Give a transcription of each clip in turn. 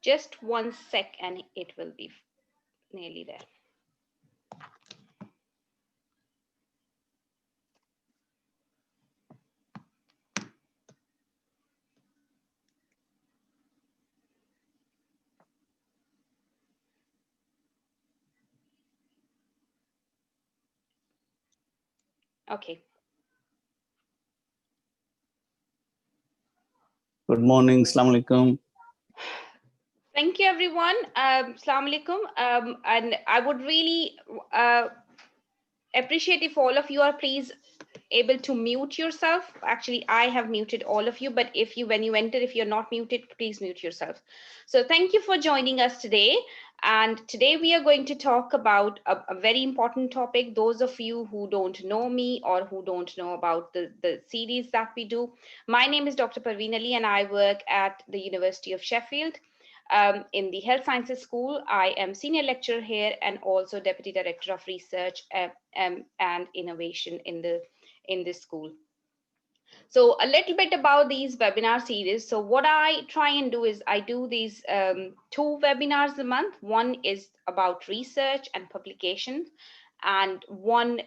Just 1 sec and it will be nearly there. Okay. Good morning. Assalamu alaikum. Thank you, everyone. Assalamu alaikum. And I would really appreciate if all of you are please able to mute yourself. Actually, I have muted all of you, but if you, when you enter, if you're not muted, please mute yourself. So thank you for joining us today. And today we are going to talk about a very important topic. Those of you who don't know me or who don't know about the series that we do, my name is Dr. Parveen Ali and I work at the University of Sheffield. In the Health Sciences School. I am Senior Lecturer here and also Deputy Director of Research and Innovation in this school. So a little bit about these webinar series. So what I try and do is I do these 2 webinars a month. One is about research and publication, and one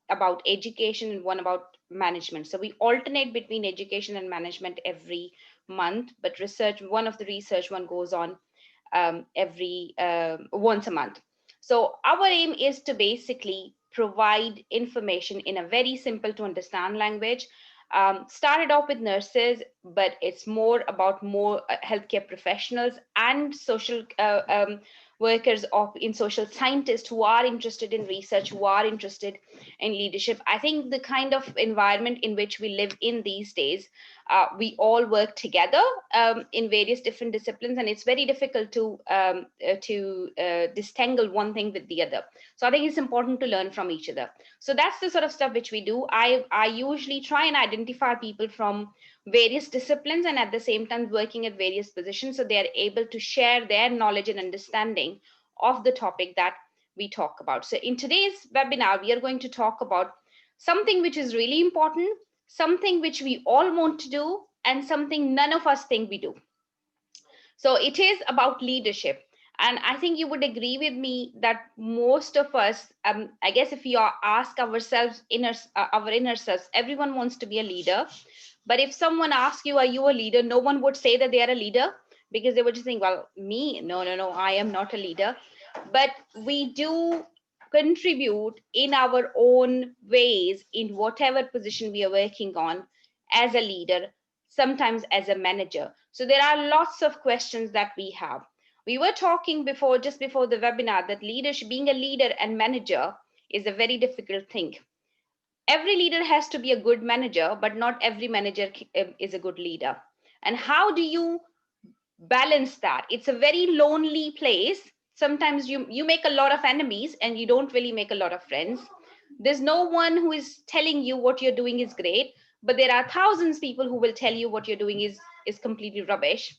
about education and one about management. So we alternate between education and management every month, but research, one of the research one goes on every once a month. So our aim is to basically provide information in a very simple to understand language. Started off with nurses, but it's more about healthcare professionals and social workers in social scientists who are interested in research, who are interested in leadership. I think the kind of environment in which we live in these days, we all work together in various different disciplines, and it's very difficult to disentangle one thing with the other. So I think it's important to learn from each other. So that's the sort of stuff which we do. I usually try and identify people from various disciplines and at the same time working at various positions so they are able to share their knowledge and understanding of the topic that we talk about. So in today's webinar, we are going to talk about something which is really important, something which we all want to do, and something none of us think we do. So it is about leadership. And I think you would agree with me that most of us, I guess if we ask ourselves, our inner selves, everyone wants to be a leader. But if someone asks you, are you a leader? No one would say that they are a leader because they would just think, well, me, no, I am not a leader. But we do contribute in our own ways in whatever position we are working on as a leader, sometimes as a manager. So there are lots of questions that we have. We were talking just before the webinar that leadership, being a leader and manager is a very difficult thing. Every leader has to be a good manager, but not every manager is a good leader. And how do you balance that? It's a very lonely place. Sometimes you make a lot of enemies and you don't really make a lot of friends. There's no one who is telling you what you're doing is great, but there are thousands of people who will tell you what you're doing is completely rubbish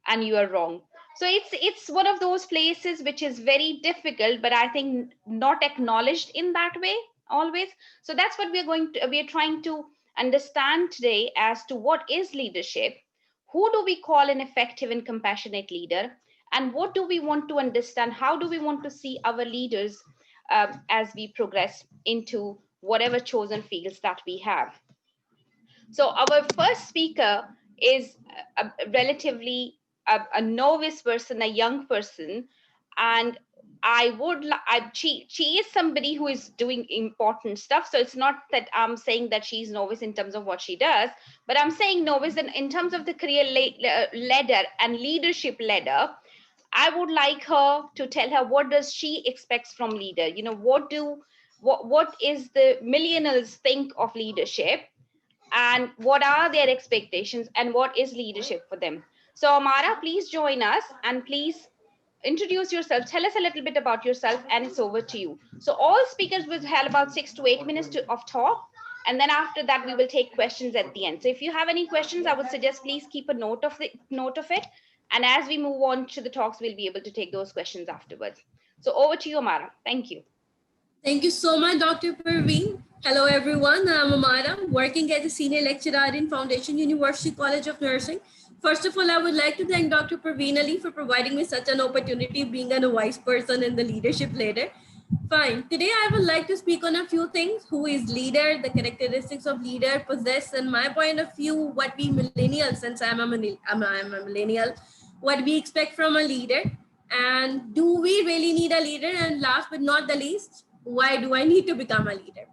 and you are wrong. So it's one of those places which is very difficult, but I think not acknowledged in that way always. So that's what we are trying to understand today as to what is leadership, who do we call an effective and compassionate leader, and what do we want to understand, how do we want to see our leaders as we progress into whatever chosen fields that we have. So our first speaker is relatively a novice person, a young person, and she is somebody who is doing important stuff. So it's not that I'm saying that she's novice in terms of what she does, but I'm saying novice in terms of the career ladder and leadership ladder. I would like her to tell her what does she expects from leader. You know, what is the millennials think of leadership, and what are their expectations, and what is leadership for them. So Amara, please join us and please introduce yourself. Tell us a little bit about yourself, and it's over to you. So all speakers will have about 6 to 8 minutes of talk, and then after that we will take questions at the end. So if you have any questions, I would suggest please keep a note of it, and as we move on to the talks, we'll be able to take those questions afterwards. So over to you, Amara. Thank you. Thank you so much, Dr. Parveen. Hello, everyone. I'm Amara, working as a senior lecturer in Foundation University College of Nursing, First of all, I would like to thank Dr. Parveen Ali for providing me such an opportunity being a vice person in the leadership ladder. Fine. Today, I would like to speak on a few things. Who is leader, the characteristics of leader possess, and my point of view, what we millennials, since I'm a millennial, what we expect from a leader, and do we really need a leader? And last but not the least, why do I need to become a leader?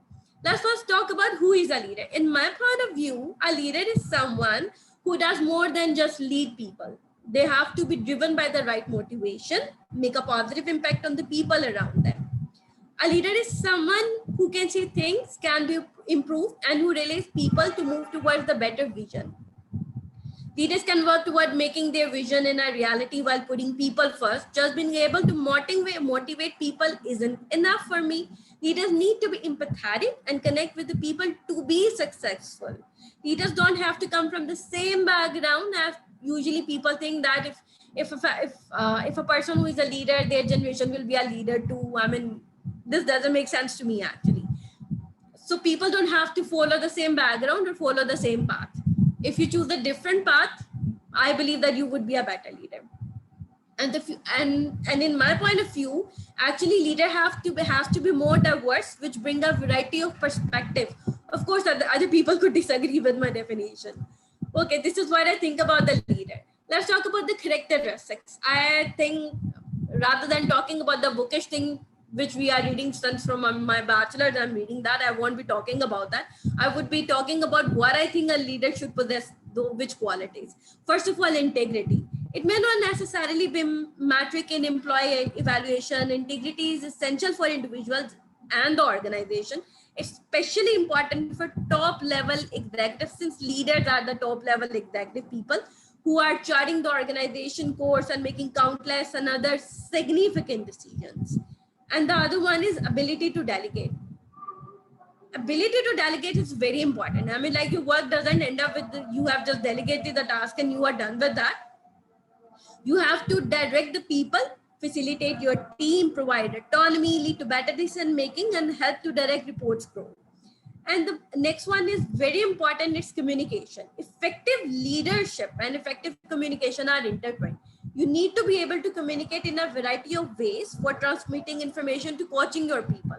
Let's first talk about who is a leader. In my point of view, a leader is someone who does more than just lead people. They have to be driven by the right motivation, make a positive impact on the people around them. A leader is someone who can see things can be improved and who relays people to move towards the better vision. Leaders can work toward making their vision in a reality while putting people first. Just being able to motivate people isn't enough for me. Leaders need to be empathetic and connect with the people to be successful. Leaders don't have to come from the same background as usually people think that if a person who is a leader, their generation will be a leader too. I mean, this doesn't make sense to me actually. So people don't have to follow the same background or follow the same path. If you choose a different path, I believe that you would be a better leader. And in my point of view, actually leader has to be more diverse, which bring a variety of perspective. Of course, other people could disagree with my definition. Okay, this is what I think about the leader. Let's talk about the characteristics. I think rather than talking about the bookish thing, which we are reading since from my bachelor's, I'm reading that. I won't be talking about that. I would be talking about what I think a leader should possess, which qualities. First of all, integrity. It may not necessarily be metric in employee evaluation. Integrity is essential for individuals and the organization. It's especially important for top level executives, since leaders are the top level executive people who are charting the organization course and making countless and other significant decisions. And the other one is ability to delegate. Ability to delegate is very important. I mean, like your work doesn't end up with you have just delegated the task and you are done with that. You have to direct the people, facilitate your team, provide autonomy, lead to better decision making, and help to direct reports grow. And the next one is very important, it's communication. Effective leadership and effective communication are intertwined. You need to be able to communicate in a variety of ways for transmitting information to coaching your people.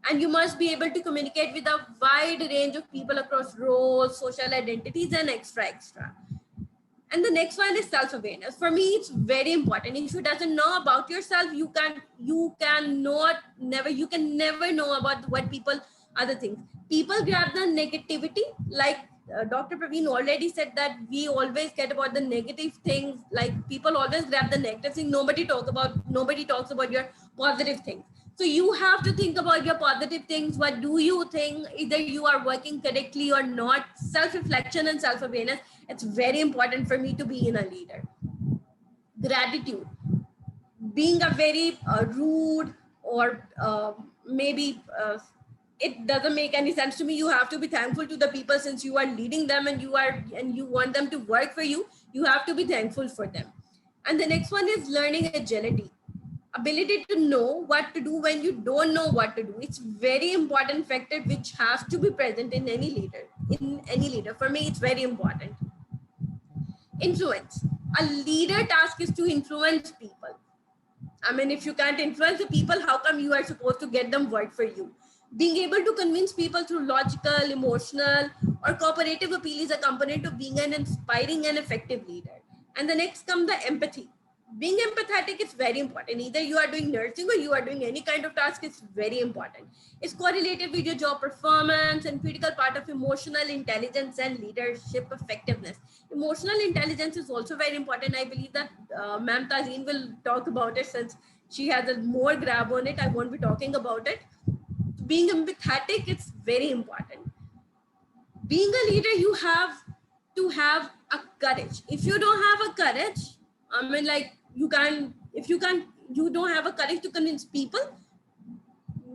And you must be able to communicate with a wide range of people across roles, social identities, and extra. And the next one is self-awareness. For me, it's very important. If you doesn't know about yourself, you can never know about what people, other things. People grab the negativity, like Dr. Parveen already said that we always get about the negative things. Like people always grab the negative thing. Nobody talks about your positive things. So you have to think about your positive things. What do you think? Either you are working correctly or not. Self-reflection and self-awareness. It's very important for me to be in a leader. Gratitude. Being a very rude or maybe it doesn't make any sense to me. You have to be thankful to the people, since you are leading them and you want them to work for you. You have to be thankful for them. And the next one is learning agility. Ability to know what to do when you don't know what to do. It's very important factor which has to be present in any leader. For me, it's very important. Influence. A leader task is to influence people. I mean, if you can't influence the people, how come you are supposed to get them work for you? Being able to convince people through logical, emotional, or cooperative appeal is a component of being an inspiring and effective leader. And the next comes the empathy. Being empathetic is very important. Either you are doing nursing or you are doing any kind of task, it's very important. It's correlated with your job performance and critical part of emotional intelligence and leadership effectiveness. Emotional intelligence is also very important. I believe that Ma'am Tazeen will talk about it, since she has a more grab on it. I won't be talking about it. Being empathetic, it's very important. Being a leader, you have to have a courage. If you don't have a courage, I mean, like you don't have a courage to convince people,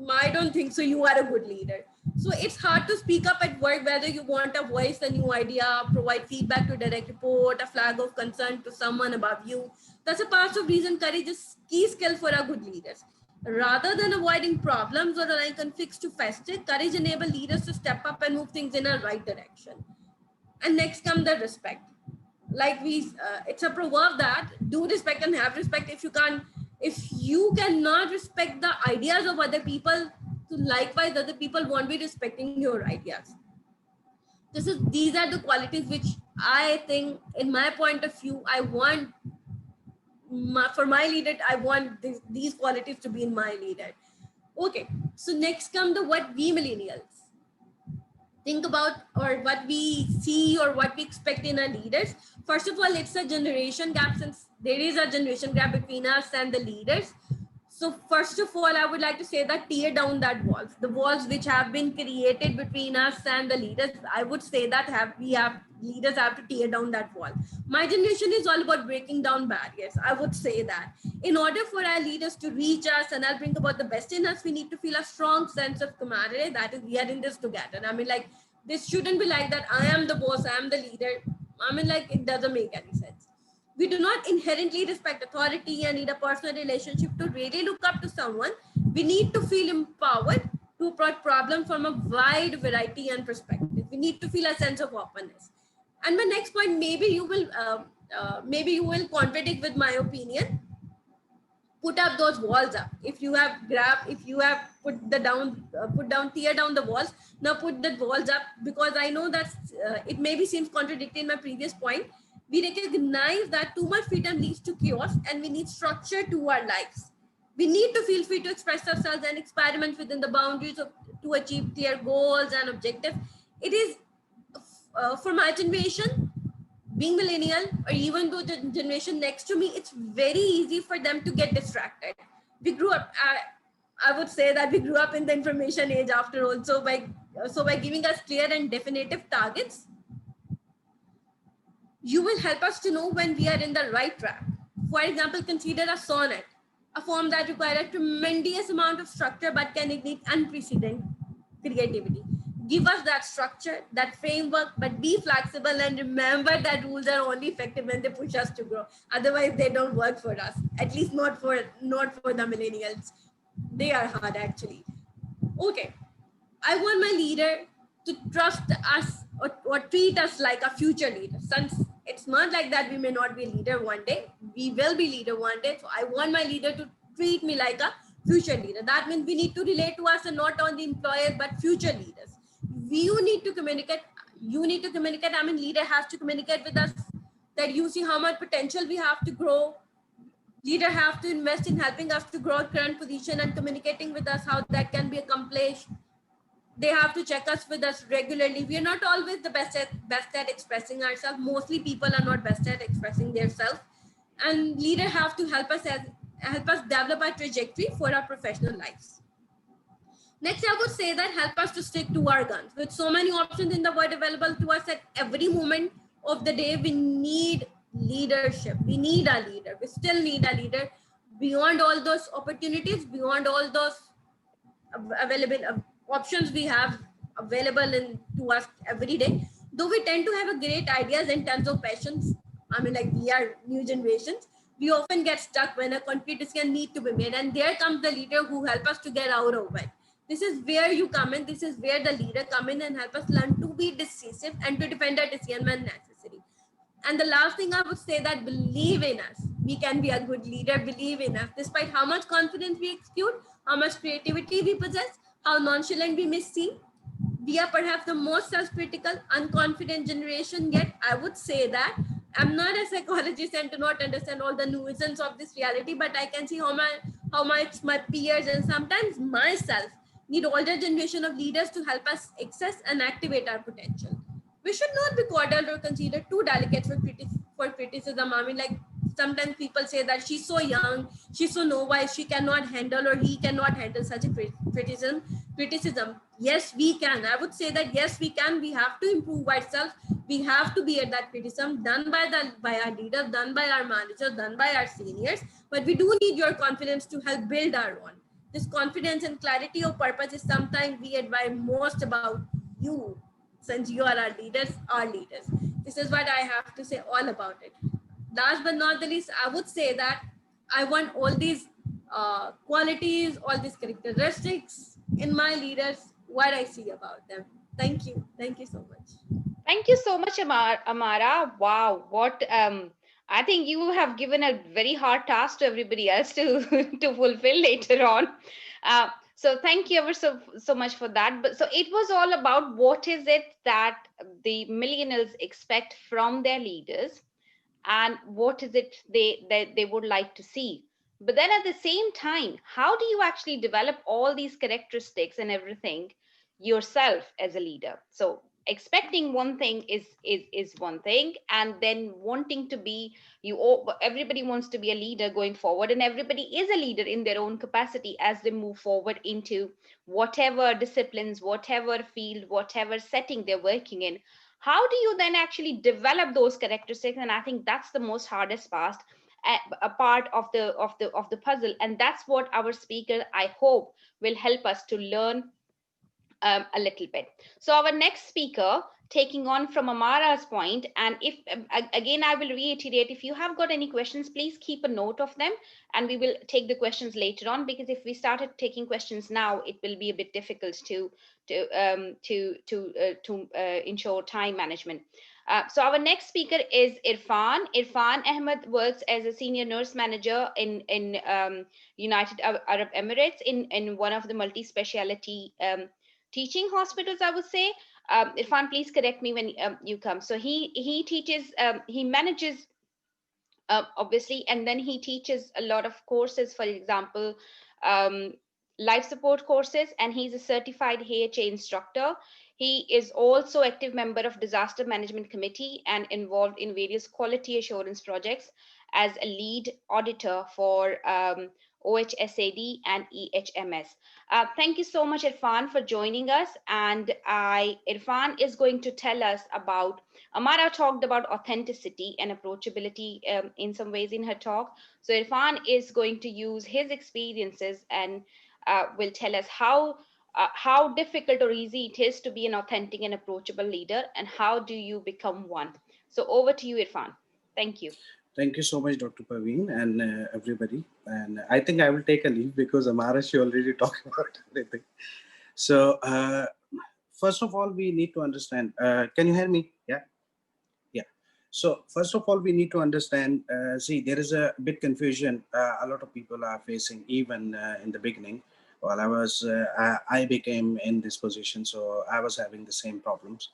I don't think so you are a good leader. So it's hard to speak up at work, whether you want a voice, a new idea, provide feedback to direct report, a flag of concern to someone above you. That's a part of reason courage is key skill for a good leaders. Rather than avoiding problems or allowing conflicts to fester, courage enables leaders to step up and move things in a right direction. And next comes the respect. like it's a proverb that do respect and have respect. If you cannot respect the ideas of other people, so likewise other people won't be respecting your ideas. These are the qualities which I think, in my point of view, I want for my leader. I want these qualities to be in my leader. Okay, so next come the what we millennials think about, or what we see, or what we expect in our leaders. First of all, it's a generation gap, since there is a generation gap between us and the leaders. So first of all, I would like to say that tear down that walls, the walls which have been created between us and the leaders. I would say that leaders have to tear down that wall. My generation is all about breaking down barriers. I would say that in order for our leaders to reach us and I'll bring about the best in us, we need to feel a strong sense of camaraderie. That is, we are in this together. I mean, like, this shouldn't be like that I am the boss, I am the leader. I mean, like, it doesn't make any sense. We do not inherently respect authority and need a personal relationship to really look up to someone. We need to feel empowered to approach problems from a wide variety and perspective. We need to feel a sense of openness. And my next point, maybe you will contradict with my opinion. Put up those walls up. If you have tear down the walls, now put the walls up, because I know that it maybe seems contradictory in my previous point. We recognize that too much freedom leads to chaos, and we need structure to our lives. We need to feel free to express ourselves and experiment within the boundaries to achieve clear goals and objectives. It is, for my generation, being millennial, or even though the generation next to me, it's very easy for them to get distracted. We grew up, I would say that we grew up in the information age after all. So by giving us clear and definitive targets, you will help us to know when we are in the right track. For example, consider a sonnet, a form that requires a tremendous amount of structure but can ignite unprecedented creativity. Give us that structure, that framework, but be flexible, and remember that rules are only effective when they push us to grow. Otherwise, they don't work for us. At least not for the millennials. They are hard, actually. Okay, I want my leader to trust us or treat us like a future leader. Since it's not like that we may not be a leader one day, we will be leader one day. So I want my leader to treat me like a future leader. That means we need to relate to us, and not only employers, but future leaders. You need to communicate. I mean, leader has to communicate with us that you see how much potential we have to grow. Leader have to invest in helping us to grow our current position and communicating with us how that can be accomplished. They have to check us with us regularly. We are not always the best at expressing ourselves. Mostly people are not best at expressing themselves, and leader have to help us develop a trajectory for our professional lives. Next, I would say that help us to stick to our guns. With so many options in the world available to us at every moment of the day, we need leadership. We need a leader. We still need a leader. Beyond all those opportunities, beyond all those available options we have available to us every day, though we tend to have a great ideas and tons of passions. I mean, like, we are new generations. We often get stuck when a concrete decision need to be made, and there comes the leader who help us to get out of it. This is where you come in. This is where the leader come in and help us learn to be decisive and to defend our decision when necessary. And the last thing I would say, that believe in us. We can be a good leader. Believe in us. Despite how much confidence we exude, how much creativity we possess, how nonchalant we may seem, we are perhaps the most self-critical, unconfident generation. Yet I would say that I'm not a psychologist and do not understand all the nuances of this reality, but I can see how much my peers and sometimes myself need older generation of leaders to help us access and activate our potential. We should not be coddled or considered too delicate for criticism. I mean, like, sometimes people say that she's so young, she's so novice, she cannot handle, or he cannot handle such a criticism. Yes, we can. I would say that yes, we can. We have to improve ourselves. We have to be at that criticism done by our leaders, done by our managers, done by our seniors. But we do need your confidence to help build our own. This confidence and clarity of purpose is sometimes we admire most about you, since you are our leaders. This is what I have to say all about it. Last but not the least, I would say that I want all these qualities, all these characteristics in my leaders, what I see about them. Thank you. Thank you so much. Thank you so much, Amara. Wow, what I think you have given a very hard task to everybody else to to fulfill later on. So thank you ever so much for that. But so it was all about what is it that the millennials expect from their leaders, and what is it they would like to see. But then at the same time, how do you actually develop all these characteristics and everything yourself as a leader? So expecting one thing is one thing, and then wanting to be, everybody wants to be a leader going forward, and everybody is a leader in their own capacity as they move forward into whatever disciplines, whatever field, whatever setting they're working in. How do you then actually develop those characteristics? And I think that's the most hardest part, a part of the puzzle, and that's what our speaker, I hope, will help us to learn a little bit. So our next speaker, taking on from Amara's point, and if again I will reiterate, if you have got any questions, please keep a note of them, and we will take the questions later on. Because if we started taking questions now, it will be a bit difficult to ensure time management. So our next speaker is Irfan. Irfan Ahmed works as a senior nurse manager in United Arab Emirates in one of the multi-speciality teaching hospitals, I would say. Irfan, please correct me when you come. So he teaches, he manages, obviously, and then he teaches a lot of courses. For example, um, life support courses, and he's a certified AHA instructor. He is also active member of disaster management committee and involved in various quality assurance projects as a lead auditor for OHSAD and EHMS. Thank you so much, Irfan, for joining us. And Irfan is going to tell us about, Amara talked about authenticity and approachability in some ways in her talk. So Irfan is going to use his experiences and will tell us how difficult or easy it is to be an authentic and approachable leader, and how do you become one. So over to you, Irfan. Thank you. Thank you so much, Dr. Parveen, and everybody. And I think I will take a leave because Amara, she already talked about everything. So, first of all, we need to understand. Can you hear me? Yeah. Yeah. So, first of all, we need to understand. See, there is a bit confusion. A lot of people are facing, even in the beginning. While I became in this position, so I was having the same problems.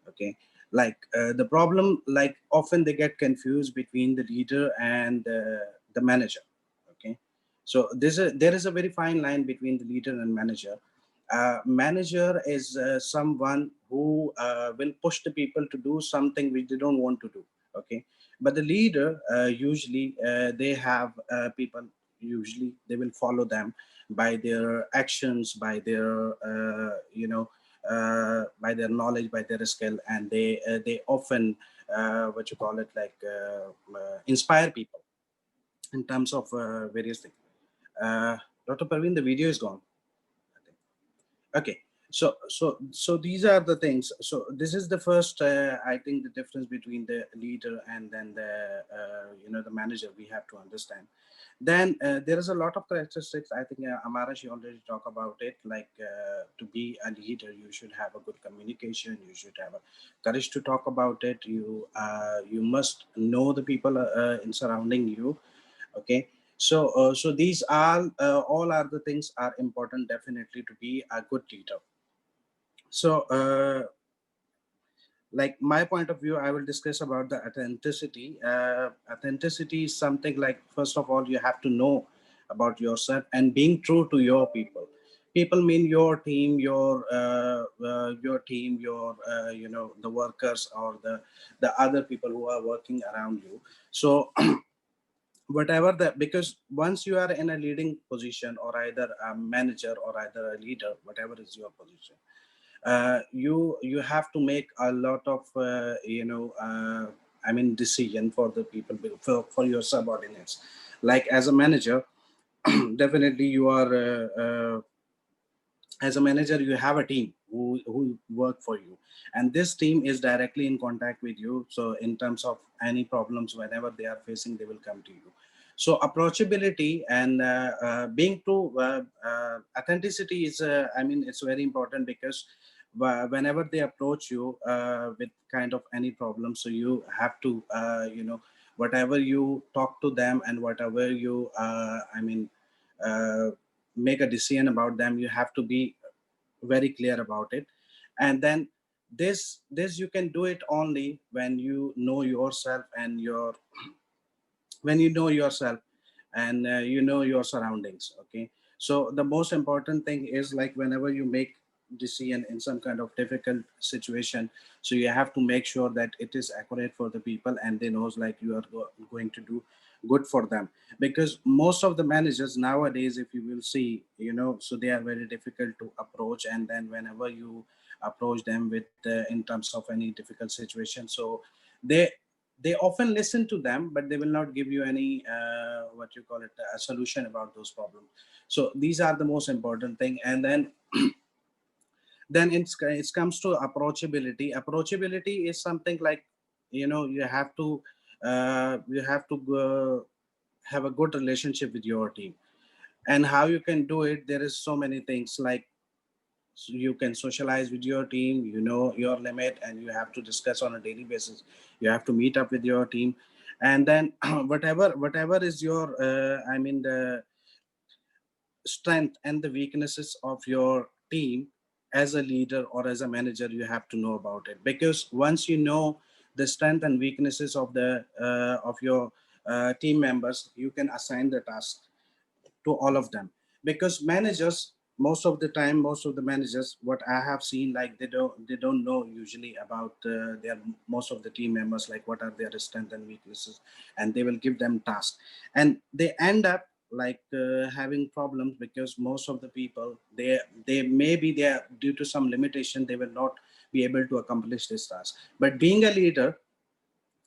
Okay, like the problem, like often they get confused between the leader and the manager. Okay, so there is a very fine line between the leader and manager. Manager is someone who will push the people to do something which they don't want to do. Okay, but the leader, usually they have people, usually they will follow them by their actions, by their by their knowledge, by their skill, and they often what you call it, like inspire people in terms of various things. Dr. Parveen, the video is gone. Okay, so these are the things. So this is the first, I think, the difference between the leader and then the the manager we have to understand. Then there is a lot of characteristics. I think Amara, she already talked about it. Like to be a leader, you should have a good communication. You should have a courage to talk about it. You must know the people in surrounding you. Okay, so these are all are the things are important definitely to be a good leader. So like my point of view, I will discuss about the authenticity. Authenticity is something like, first of all, you have to know about yourself and being true to your people. People mean your team, your team, your the workers, or the other people who are working around you. So whatever the, because once you are in a leading position, or either a manager or either a leader, whatever is your position, you have to make a lot of I mean decision for the people, for your subordinates. Like as a manager, definitely you are as a manager, you have a team who work for you, and this team is directly in contact with you. So in terms of any problems, whenever they are facing, they will come to you. So approachability and being true, authenticity is I mean, it's very important, because whenever they approach you with kind of any problem, so you have to whatever you talk to them and whatever you uh, make a decision about them, you have to be very clear about it. And then this you can do it only when you know yourself and your when you know yourself and you know your surroundings. Okay, so the most important thing is like whenever you make decision in some kind of difficult situation, so you have to make sure that it is accurate for the people and they knows like you are going to do good for them. Because most of the managers nowadays, if you will see, so they are very difficult to approach. And then whenever you approach them with in terms of any difficult situation, so they they often listen to them, but they will not give you any what you call it, a solution about those problems. So these are the most important thing. And then it comes to approachability is something like, you have to have a good relationship with your team. And how you can do it, there is so many things like, so you can socialize with your team, you know your limit, and you have to discuss on a daily basis. You have to meet up with your team. And then whatever is your the strength and the weaknesses of your team, as a leader or as a manager, you have to know about it. Because once you know the strength and weaknesses of your team members, you can assign the task to all of them. Because managers, most of the managers, what I have seen, like they don't know usually about their most of the team members, like what are their strengths and weaknesses, and they will give them tasks. And they end up like having problems, because most of the people, they maybe they are, due to some limitation, they will not be able to accomplish this task. But being a leader,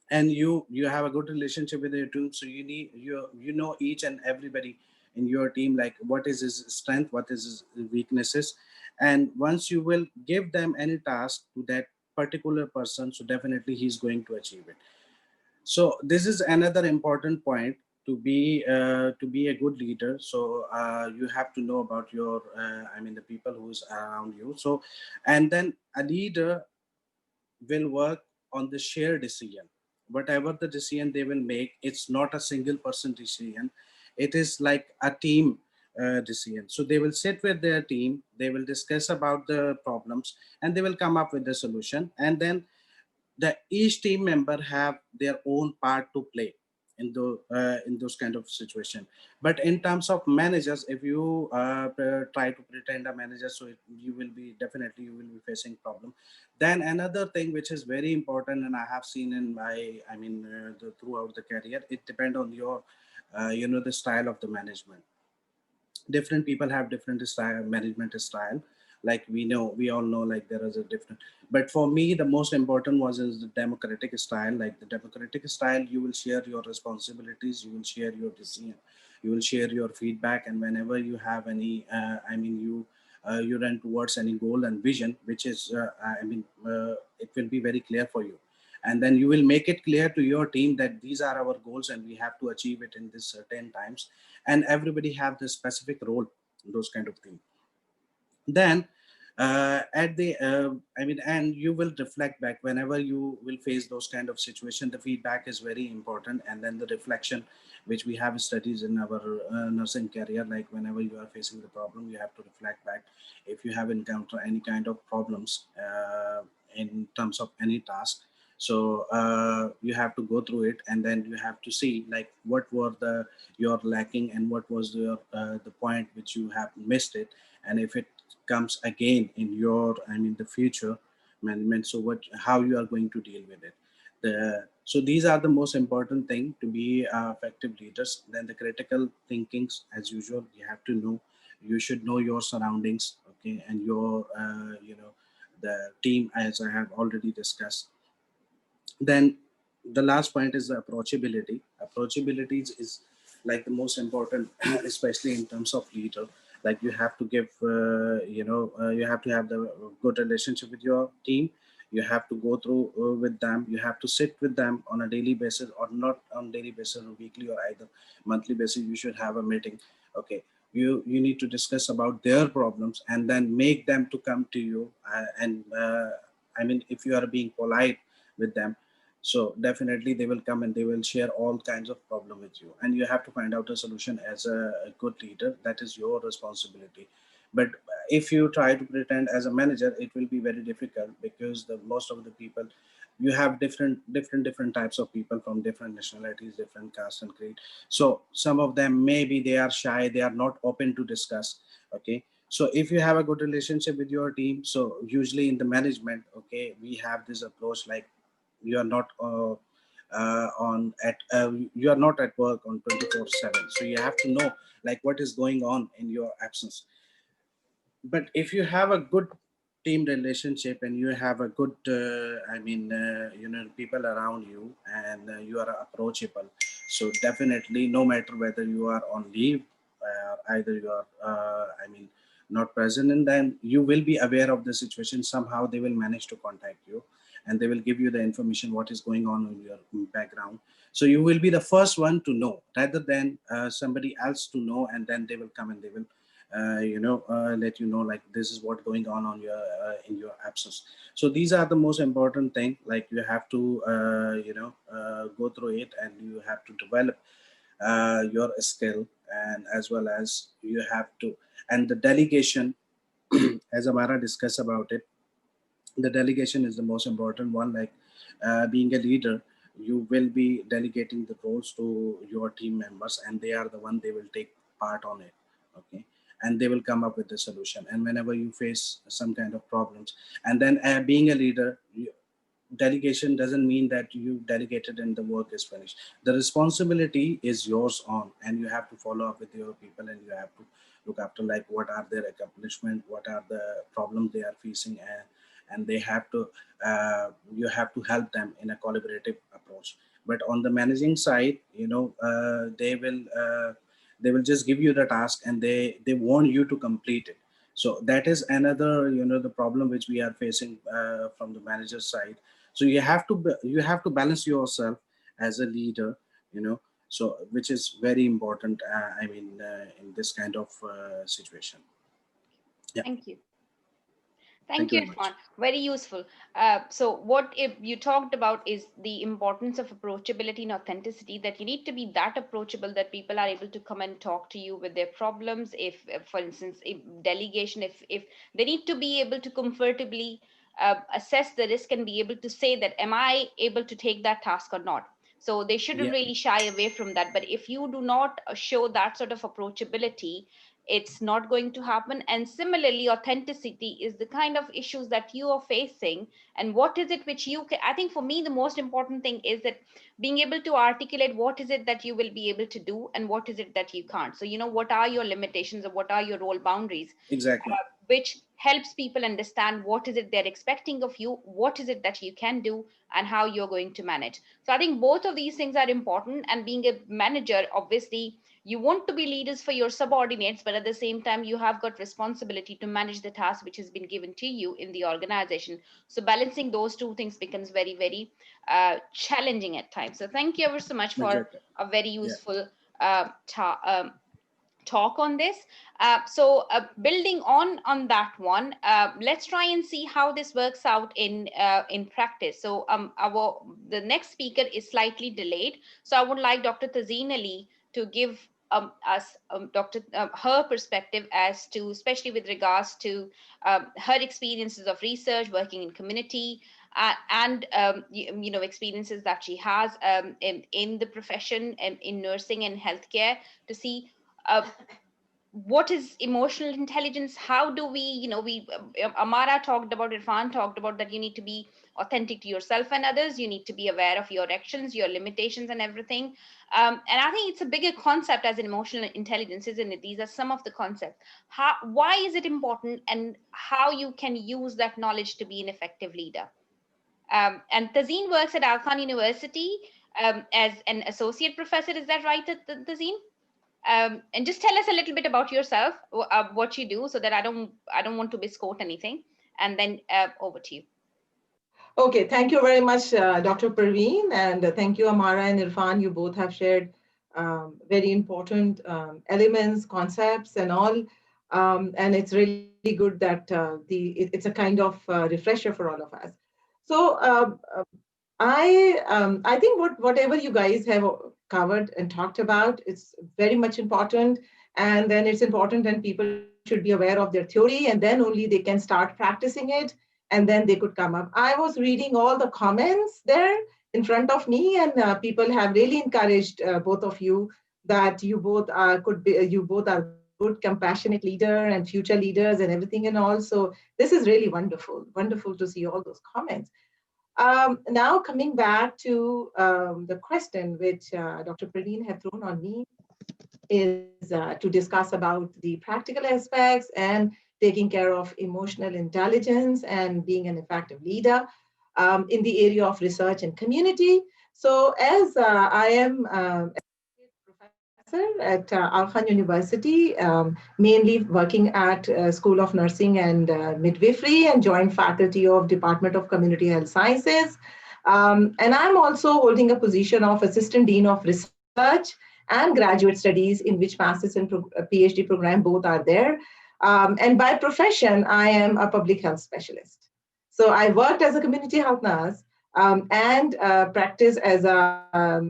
and you have a good relationship with your team, so you know each and everybody in your team, like what is his strength, what is his weaknesses. And once you will give them any task to that particular person, so definitely he's going to achieve it. So this is another important point to be a good leader. So you have to know about your the people who's around you. So, and then a leader will work on the shared decision. Whatever the decision they will make, it's not a single person decision. It is like a team decision. So they will sit with their team, they will discuss about the problems, and they will come up with the solution. And then the each team member have their own part to play in those kind of situation. But in terms of managers, if you try to pretend a manager, so you will be definitely you will be facing problem. Then another thing which is very important, and I have seen in my throughout the career, it depend on your the style of the management. Different people have different style, management style. Like we all know, like there is a different. But for me, the most important was is the democratic style. Like the democratic style, you will share your responsibilities, you will share your decision, you will share your feedback. And whenever you have any you run towards any goal and vision, which is it will be very clear for you. And then you will make it clear to your team that these are our goals and we have to achieve it in this certain times. And everybody have this specific role, those kind of things. Then at the and you will reflect back whenever you will face those kind of situation. The feedback is very important. And then the reflection, which we have studies in our nursing career, like whenever you are facing the problem, you have to reflect back. If you have encountered any kind of problems in terms of any task, so you have to go through it, and then you have to see like what were the you're lacking, and what was the point which you have missed it. And if it comes again in your the future management, so what how you are going to deal with it. So these are the most important thing to be effective leaders. Then the critical thinkings, as usual, you have to know, you should know your surroundings, okay, and your the team, as I have already discussed. Then the last point is the approachability is like the most important especially in terms of leader. Like you have to give you have to have the good relationship with your team. You have to go through with them, you have to sit with them on a daily basis, or not on daily basis, or weekly, or either monthly basis. You should have a meeting. Okay, you need to discuss about their problems and then make them to come to you. I mean, if you are being polite with them, so definitely they will come and they will share all kinds of problem with you, and you have to find out a solution as a good leader. That is your responsibility. But if you try to pretend as a manager, it will be very difficult, because the most of the people, you have different types of people from different nationalities, different caste and creed. So some of them, maybe they are shy, they are not open to discuss. Okay, so if you have a good relationship with your team, so usually in the management, okay, we have this approach like, you are not you are not at work on 24/7, so you have to know like what is going on in your absence. But if you have a good team relationship and you have a good people around you, and you are approachable, so definitely no matter whether you are on leave, either you are not present, and then you will be aware of the situation. Somehow they will manage to contact you, and they will give you the information what is going on in your background. So you will be the first one to know, rather than somebody else to know, and then they will come and they will let you know like this is what going on your in your absence. So these are the most important thing, like you have to go through it, and you have to develop your skill, and as well as you have to, and the delegation as Amara discussed about it, the delegation is the most important one. Like being a leader, you will be delegating the roles to your team members, and they are the one, they will take part on it. Okay, and they will come up with the solution. And whenever you face some kind of problems, and then being a leader, delegation doesn't mean that you delegated and the work is finished. The responsibility is yours on, and you have to follow up with your people, and you have to look after like what are their accomplishment, what are the problems they are facing, and they have to you have to help them in a collaborative approach. But on the managing side, they will just give you the task, and they want you to complete it. So that is another the problem which we are facing from the manager side. So you have to balance yourself as a leader, so which is very important in this kind of situation. Yeah, Thank you. thank Thank you you, very Irfan. much. Very useful. So, what if you talked about is the importance of approachability and authenticity, that you need to be that approachable that people are able to come and talk to you with their problems. If for instance, if delegation, if they need to be able to comfortably assess the risk and be able to say that, am I able to take that task or not? So, they shouldn't Yeah, really shy away from that. But if you do not show that sort of approachability, it's not going to happen. And similarly, authenticity is the kind of issues that you are facing, and what is it which you can, I think for me the most important thing is that being able to articulate what is it that you will be able to do and what is it that you can't. So what are your limitations or what are your role boundaries, exactly. which helps people understand what is it they're expecting of you, what is it that you can do, and how you're going to manage. So I think both of these things are important. And being a manager, obviously you want to be leaders for your subordinates, but at the same time you have got responsibility to manage the task which has been given to you in the organization. So balancing those two things becomes very, very challenging at times. So thank you ever so much for Exactly. a very Yeah. useful talk on this. Building on that one, let's try and see how this works out in practice. So our the next speaker is slightly delayed, so I would like Dr. Tazeen Ali to give us Dr. Her perspective as to, especially with regards to her experiences of research, working in community, and experiences that she has in the profession and in nursing and healthcare, to see uh, what is emotional intelligence. How do we, Amara talked about, Irfan talked about that you need to be authentic to yourself and others, you need to be aware of your actions, your limitations and everything. And I think it's a bigger concept as an emotional intelligence, isn't it? These are some of the concepts. Why is it important, and how you can use that knowledge to be an effective leader. And Tazeen works at Al Khan University as an associate professor. Is that right, Tazeen? And just tell us a little bit about yourself, what you do, so that I don't want to misquote anything. And then over to you. Okay, thank you very much, Dr. Parveen, and thank you, Amara and Irfan. You both have shared very important elements, concepts, and all. And it's really good that it's a kind of refresher for all of us. So I think whatever you guys have covered and talked about, it's very much important. And then it's important, and people should be aware of their theory, and then only they can start practicing it, and then they could come up. I was reading all the comments there in front of me, and people have really encouraged both of you that you both you both are good, compassionate leader and future leaders and everything and all. So this is really wonderful, wonderful to see all those comments. Now coming back to the question which Dr. Parveen had thrown on me is to discuss about the practical aspects and taking care of emotional intelligence and being an effective leader in the area of research and community. So as I am professor at Al Khan University, mainly working at School of Nursing and Midwifery and joint faculty of Department of Community Health Sciences. And I'm also holding a position of Assistant Dean of Research and Graduate Studies, in which Master's and PhD program both are there. And by profession, I am a public health specialist. So I worked as a community health nurse and practice as a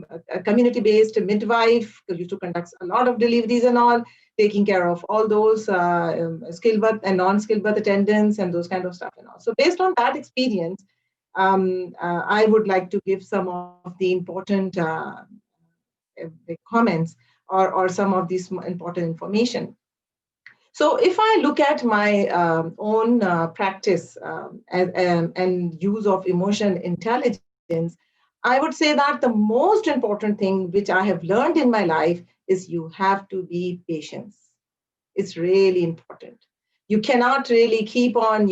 community-based midwife. Used to conduct a lot of deliveries and all, taking care of all those skilled birth and non-skilled birth attendants and those kind of stuff and all. So based on that experience, I would like to give some of the important comments or some of this important information. So if I look at my own practice and use of emotion intelligence, I would say that the most important thing which I have learned in my life is you have to be patient. It's really important. You cannot really keep on,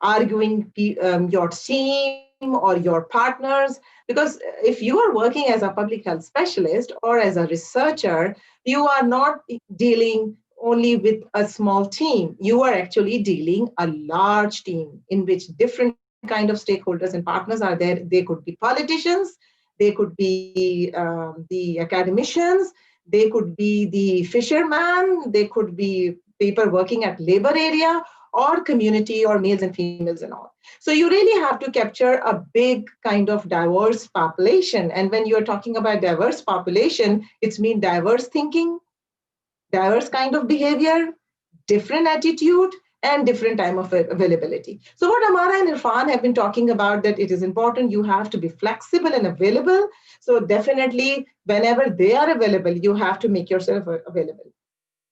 arguing your team or your partners, because if you are working as a public health specialist or as a researcher, you are not dealing only with a small team. You are actually dealing a large team in which different kind of stakeholders and partners are there. They could be politicians, they could be the academicians, they could be the fisherman, they could be people working at labor area or community or males and females and all. So you really have to capture a big kind of diverse population. And when you're talking about diverse population, it's mean diverse thinking, diverse kind of behavior, different attitude, and different time of availability. So what Amara and Irfan have been talking about, that it is important you have to be flexible and available. So definitely whenever they are available, you have to make yourself available.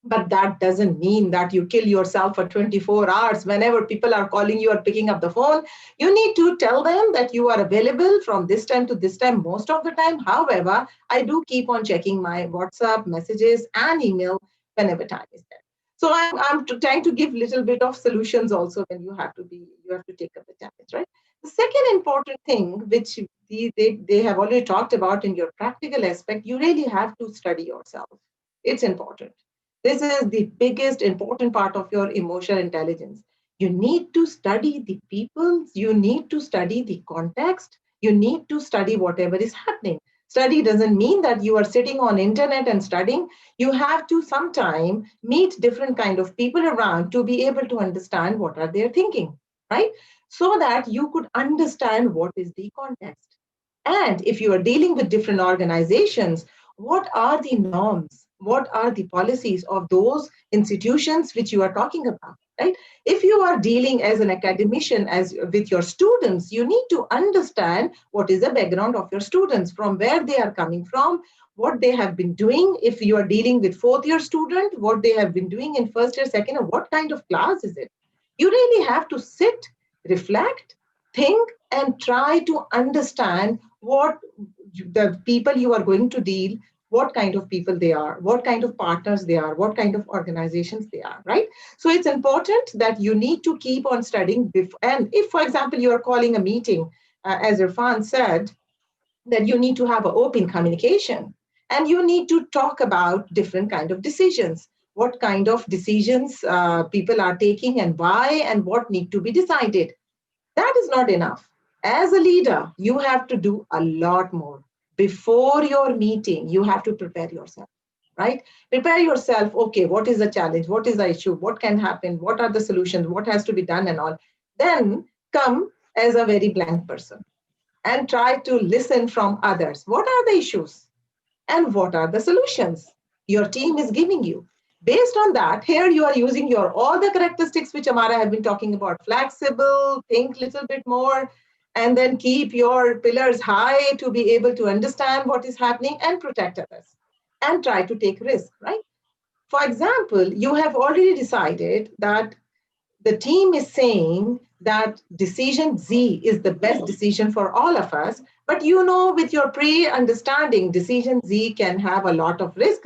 But that doesn't mean that you kill yourself for 24 hours. Whenever people are calling you or picking up the phone, you need to tell them that you are available from this time to this time most of the time. However, I do keep on checking my WhatsApp messages and email whenever time is there. So I'm trying to give little bit of solutions also when you have to take up the challenge, right? The second important thing, which they have already talked about in your practical aspect, you really have to study yourself. It's important. This is the biggest important part of your emotional intelligence. You need to study the people, you need to study the context, you need to study whatever is happening. Study doesn't mean that you are sitting on internet and studying. You have to sometime meet different kind of people around to be able to understand what are they thinking, right? So that you could understand what is the context. And if you are dealing with different organizations, what are the norms? What are the policies of those institutions which you are talking about, right? If you are dealing as an academician as with your students, you need to understand what is the background of your students, from where they are coming from, what they have been doing. If you are dealing with fourth year student, what they have been doing in first year, second year, what kind of class is it? You really have to sit, reflect, think, and try to understand what the people you are going to deal, what kind of people they are, what kind of partners they are, what kind of organizations they are, right? So it's important that you need to keep on studying. And if, for example, you are calling a meeting, as Irfan said, that you need to have an open communication and you need to talk about different kind of decisions, what kind of decisions people are taking and why and what need to be decided. That is not enough. As a leader, you have to do a lot more before your meeting, you have to prepare yourself, right? Prepare yourself. Okay, what is the challenge? What is the issue? What can happen? What are the solutions? What has to be done and all? Then come as a very blank person and try to listen from others. What are the issues and what are the solutions your team is giving you? Based on that, here you are using your all the characteristics which Amara have been talking about: flexible, think little bit more, and then keep your pillars high to be able to understand what is happening and protect others and try to take risk, right? For example, you have already decided that the team is saying that decision Z is the best decision for all of us, but you know, with your pre-understanding, decision Z can have a lot of risk.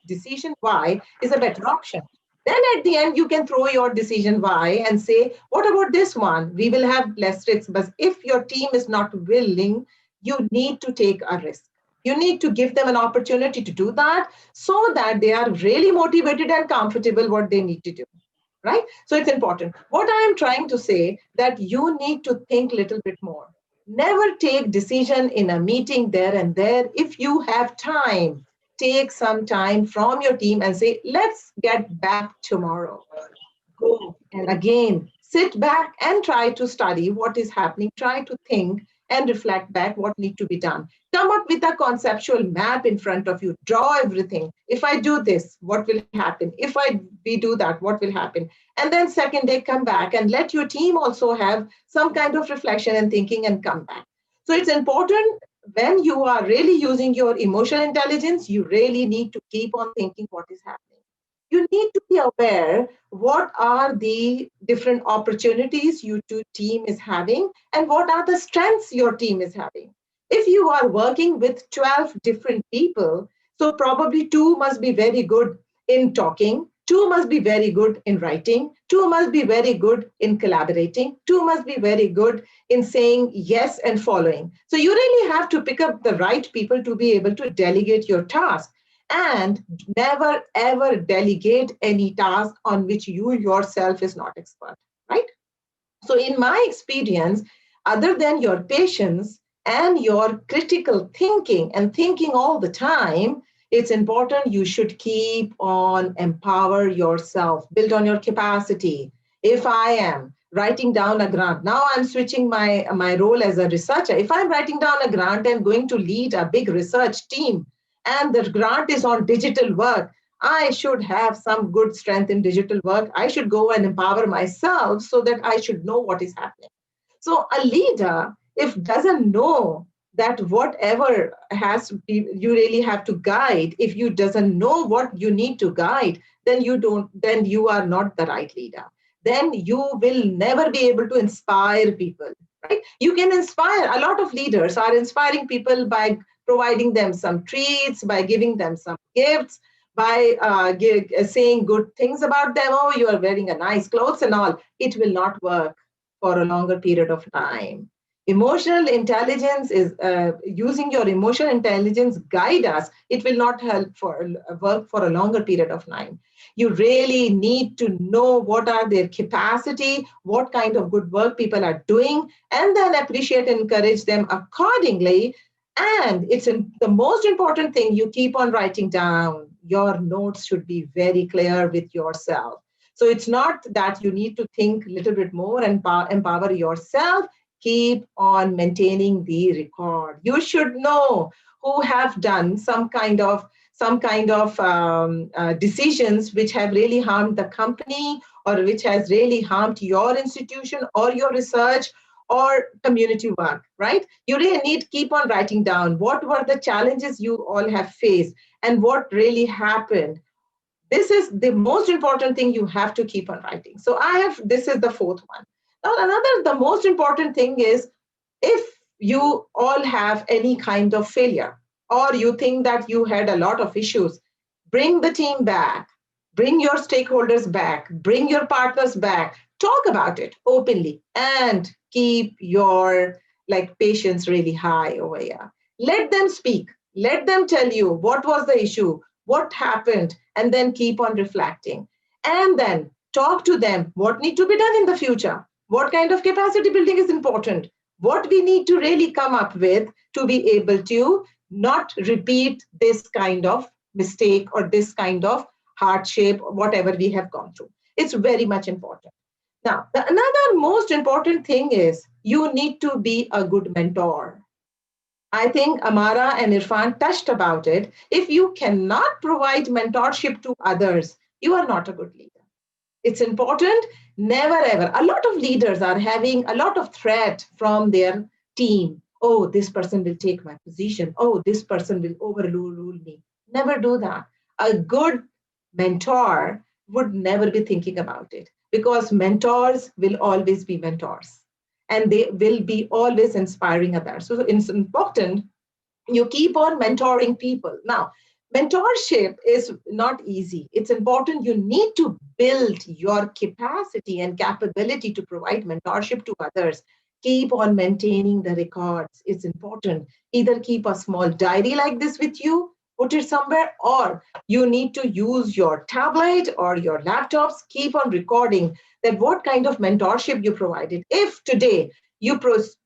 Decision Y is a better option. Then at the end, you can throw your decision Y and say, what about this one? We will have less risk. But if your team is not willing, you need to take a risk. You need to give them an opportunity to do that so that they are really motivated and comfortable what they need to do, right? So it's important. What I am trying to say that you need to think a little bit more. Never take decision in a meeting there and there. If you have time, take some time from your team and say, let's get back tomorrow. Go and again, sit back and try to study what is happening. Try to think and reflect back what needs to be done. Come up with a conceptual map in front of you. Draw everything. If I do this, what will happen? If we do that, what will happen? And then second day, come back and let your team also have some kind of reflection and thinking and come back. So it's important when you are really using your emotional intelligence, you really need to keep on thinking what is happening. You need to be aware what are the different opportunities your team is having and what are the strengths your team is having. If you are working with 12 different people, so probably 2 must be very good in talking, 2 must be very good in writing, 2 must be very good in collaborating, 2 must be very good in saying yes and following. So you really have to pick up the right people to be able to delegate your task. And never ever delegate any task on which you yourself is not expert, right? So in my experience, other than your patience and your critical thinking and thinking all the time, it's important you should keep on empower yourself, build on your capacity. If I am writing down a grant, now I'm switching my role as a researcher. If I'm writing down a grant and going to lead a big research team, and the grant is on digital work, I should have some good strength in digital work. I should go and empower myself so that I should know what is happening. So a leader, if doesn't know that whatever has to be, you really have to guide, if you doesn't know what you need to guide, then you are not the right leader. Then you will never be able to inspire people, right? You can inspire. A lot of leaders are inspiring people by providing them some treats, by giving them some gifts, by saying good things about them. Oh, you are wearing a nice clothes and all. It will not work for a longer period of time. Emotional intelligence is using your emotional intelligence guide us. It will not help for work for a longer period of time. You really need to know what are their capacity, what kind of good work people are doing, and then appreciate and encourage them accordingly. And the most important thing, you keep on writing down. Your notes should be very clear with yourself. So it's not that you need to think a little bit more and empower yourself. Keep on maintaining the record. You should know who have done some kind of decisions which have really harmed the company or which has really harmed your institution or your research or community work, right? You really need to keep on writing down what were the challenges you all have faced and what really happened. This is the most important thing you have to keep on writing. So this is the fourth one. Now, the most important thing is if you all have any kind of failure or you think that you had a lot of issues, bring the team back, bring your stakeholders back, bring your partners back, talk about it openly and keep your patience really high over here. Let them speak. Let them tell you what was the issue, what happened, and then keep on reflecting. And then talk to them what needs to be done in the future, what kind of capacity building is important, what we need to really come up with to be able to not repeat this kind of mistake or this kind of hardship, whatever we have gone through. It's very much important. Now, another most important thing is you need to be a good mentor. I think Amara and Irfan touched about it. If you cannot provide mentorship to others, you are not a good leader. It's important, never ever. A lot of leaders are having a lot of threat from their team. Oh, this person will take my position. Oh, this person will overrule me. Never do that. A good mentor would never be thinking about it, because mentors will always be mentors and they will be always inspiring others. So it's important you keep on mentoring people. Now, mentorship is not easy. It's important you need to build your capacity and capability to provide mentorship to others. Keep on maintaining the records. It's important. Either keep a small diary like this with you, put it somewhere, or you need to use your tablet or your laptops. Keep on recording that what kind of mentorship you provided. If today you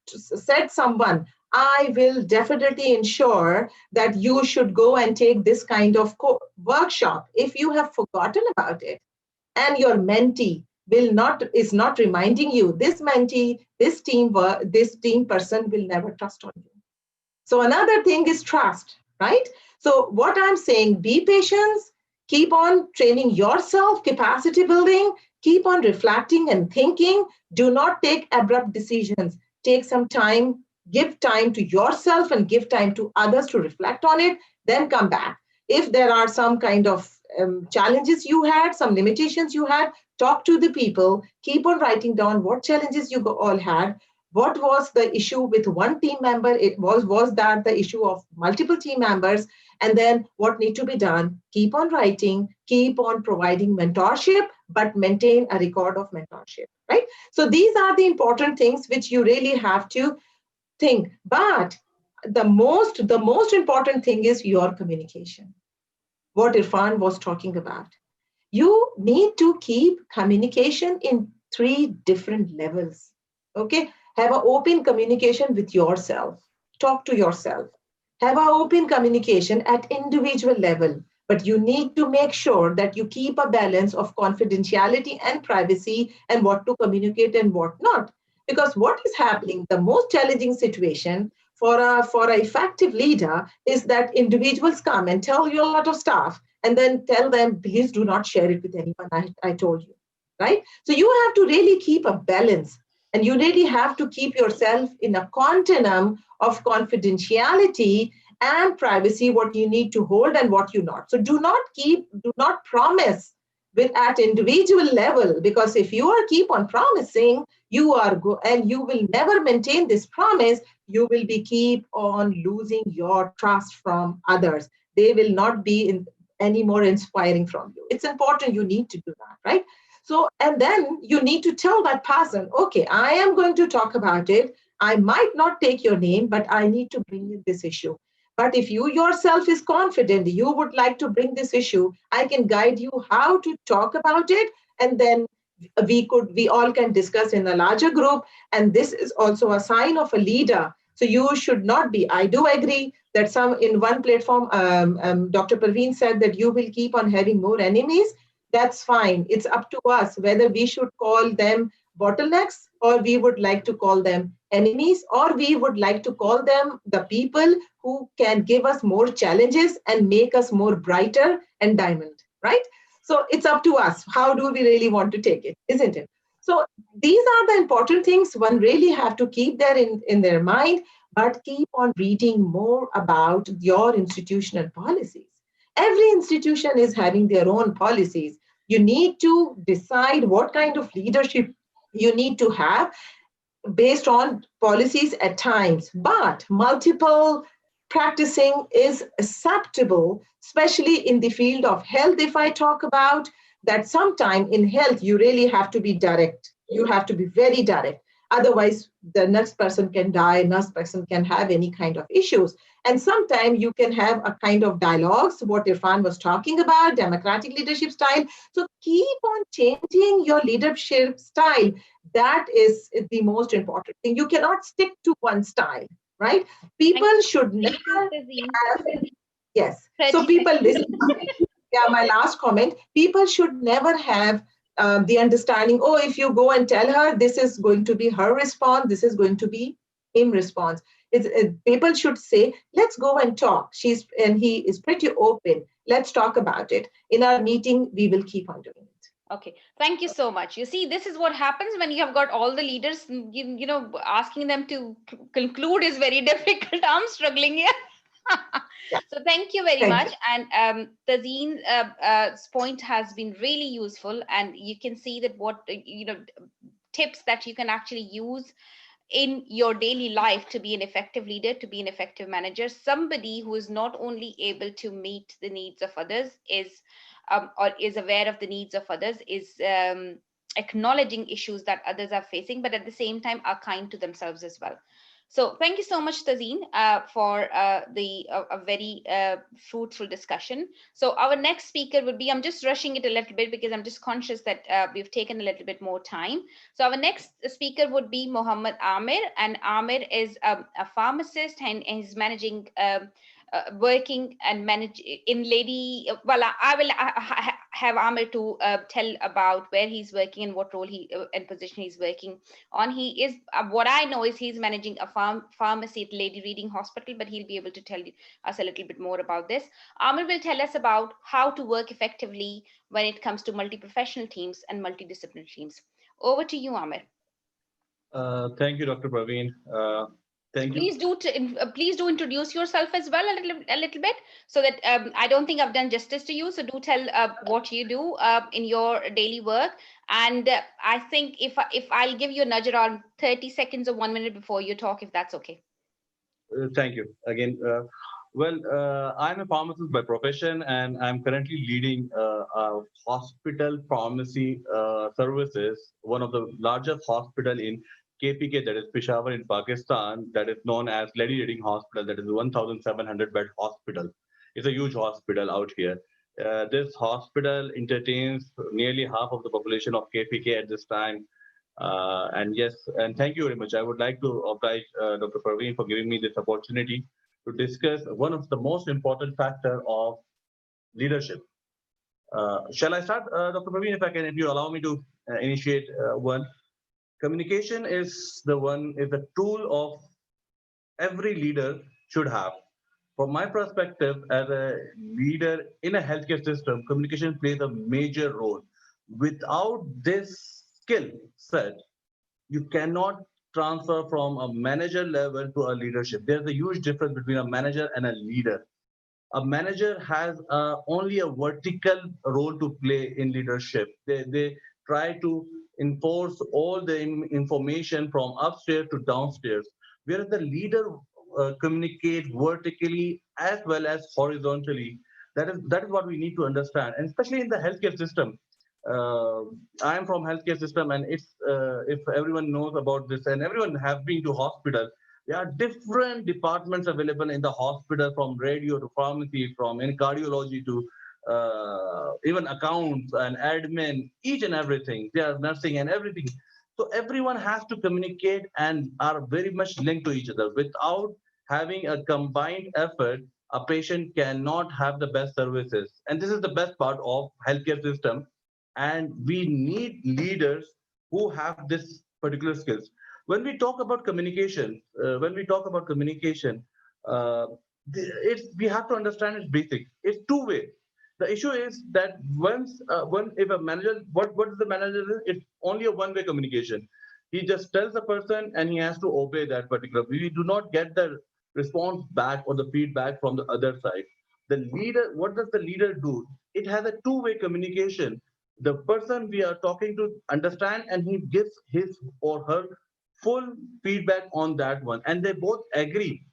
said someone, I will definitely ensure that you should go and take this kind of workshop. If you have forgotten about it and your mentee is not reminding you, this mentee, this team person will never trust on you. So another thing is trust, right? So what I'm saying, be patient, keep on training yourself, capacity building, keep on reflecting and thinking. Do not take abrupt decisions. Take some time, give time to yourself and give time to others to reflect on it, then come back. If there are some kind of challenges you had, some limitations you had, talk to the people, keep on writing down what challenges you all had. What was the issue with one team member? It was that the issue of multiple team members? And then what need to be done? Keep on writing, keep on providing mentorship, but maintain a record of mentorship, right? So these are the important things which you really have to think. But the most important thing is your communication. What Irfan was talking about. You need to keep communication in 3 different levels. Okay? Have an open communication with yourself. Talk to yourself. Have an open communication at individual level. But you need to make sure that you keep a balance of confidentiality and privacy and what to communicate and what not. Because what is happening, the most challenging situation for a effective leader is that individuals come and tell you a lot of stuff and then tell them, please do not share it with anyone, I told you, right? So you have to really keep a balance and you really have to keep yourself in a continuum of confidentiality and privacy, what you need to hold and what you not. So do not promise at individual level, because if you are keep on promising, and you will never maintain this promise, you will be keep on losing your trust from others. They will not be any more inspiring from you. It's important you need to do that, right? So, and then you need to tell that person, okay, I am going to talk about it. I might not take your name, but I need to bring in this issue. But if you yourself is confident, you would like to bring this issue, I can guide you how to talk about it. And then we all can discuss in a larger group. And this is also a sign of a leader. So you should not be, I do agree that in one platform, Dr. Parveen said that you will keep on having more enemies. That's fine. It's up to us whether we should call them bottlenecks or we would like to call them enemies, or we would like to call them the people who can give us more challenges and make us more brighter and diamond, right? So it's up to us. How do we really want to take it, isn't it? So these are the important things one really have to keep there in their mind, but keep on reading more about your institutional policies. Every institution is having their own policies. You need to decide what kind of leadership you need to have based on policies at times, but multiple practicing is acceptable, especially in the field of health. If I talk about that, sometime in health, you really have to be direct. You have to be very direct. Otherwise, the next person can die, next person can have any kind of issues. And sometimes you can have a kind of dialogues, what Irfan was talking about, democratic leadership style. So keep on changing your leadership style. That is the most important thing. You cannot stick to one style, right? People should never have, yes. So people listen. Yeah, my last comment. People should never have the understanding, oh, if you go and tell her, this is going to be her response, this is going to be him response. People should say, let's go and talk. He is pretty open. Let's talk about it. In our meeting, we will keep on doing it. Okay, thank you so much. You see, this is what happens when you have got all the leaders, asking them to conclude is very difficult. I'm struggling here. So thank you very much. And Tazeen's point has been really useful, and you can see that what tips that you can actually use in your daily life to be an effective leader, to be an effective manager. Somebody who is not only able to meet the needs of others or is aware of the needs of others, is acknowledging issues that others are facing, but at the same time are kind to themselves as well. So thank you so much, Tazeen, for a very fruitful discussion. So our next speaker would be, I'm just rushing it a little bit because I'm just conscious that we've taken a little bit more time. So our next speaker would be Mohammed Ahmed, and Ahmed is a pharmacist, and he's managing working and manage in Lady. Well, I will have Ahmed to tell about where he's working and what role and position he's working on. He is what I know is he's managing a pharmacy at Lady Reading Hospital, but he'll be able to tell us a little bit more about this. Ahmed will tell us about how to work effectively when it comes to multi-professional teams and multidisciplinary teams. Over to you, Ahmed. Thank you, Dr. Parveen. Thank please you. Please do introduce yourself as well a little bit, so that I don't think I've done justice to you. So do tell what you do in your daily work. And I think if I'll give you a nudge around 30 seconds or 1 minute before you talk, if that's okay. Thank you again. I'm a pharmacist by profession, and I'm currently leading a hospital pharmacy services, one of the largest hospital in KPK, that is Peshawar in Pakistan, that is known as Lady Reading Hospital, that is 1,700 bed hospital. It's a huge hospital out here. This hospital entertains nearly half of the population of KPK at this time. And yes, and thank you very much. I would like to oblige Dr. Parveen for giving me this opportunity to discuss one of the most important factor of leadership. Shall I start, Dr. Parveen, if you allow me to initiate one? Communication is the tool of every leader should have. From my perspective, as a leader in a healthcare system, communication plays a major role. Without this skill set, you cannot transfer from a manager level to a leadership. There's a huge difference between a manager and a leader. A manager has only a vertical role to play in leadership. They try to enforce all the information from upstairs to downstairs, whereas the leader communicates vertically as well as horizontally. That is what we need to understand, and especially in the healthcare system. I am from healthcare system, and it's if everyone knows about this, and everyone have been to hospital, there are different departments available in the hospital, from radio to pharmacy, from in cardiology to even accounts and admin, each and everything. They are nursing and everything. So everyone has to communicate and are very much linked to each other. Without having a combined effort, a patient cannot have the best services. And this is the best part of healthcare system. And we need leaders who have this particular skills. When we talk about communication, we have to understand it's basic. It's two-way. The issue is that if a manager, what is the manager? It's only a one-way communication. He just tells the person and he has to obey that particular. We do not get the response back or the feedback from the other side. The leader, what does the leader do? It has a two-way communication. The person we are talking to understand, and he gives his or her full feedback on that one, and they both agree.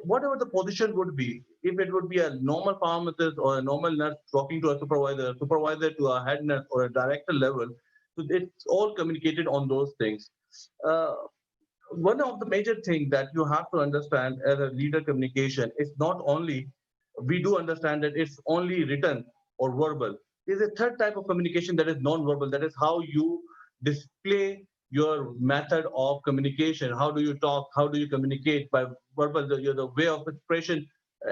Whatever the position would be, if it would be a normal pharmacist or a normal nurse talking to a supervisor to a head nurse or a director level, so it's all communicated on those things. One of the major things that you have to understand as a leader communication is not only, we do understand that it's only written or verbal. There's a third type of communication that is non-verbal. That is how you display your method of communication. How do you talk? How do you communicate by verbal? The way of expression,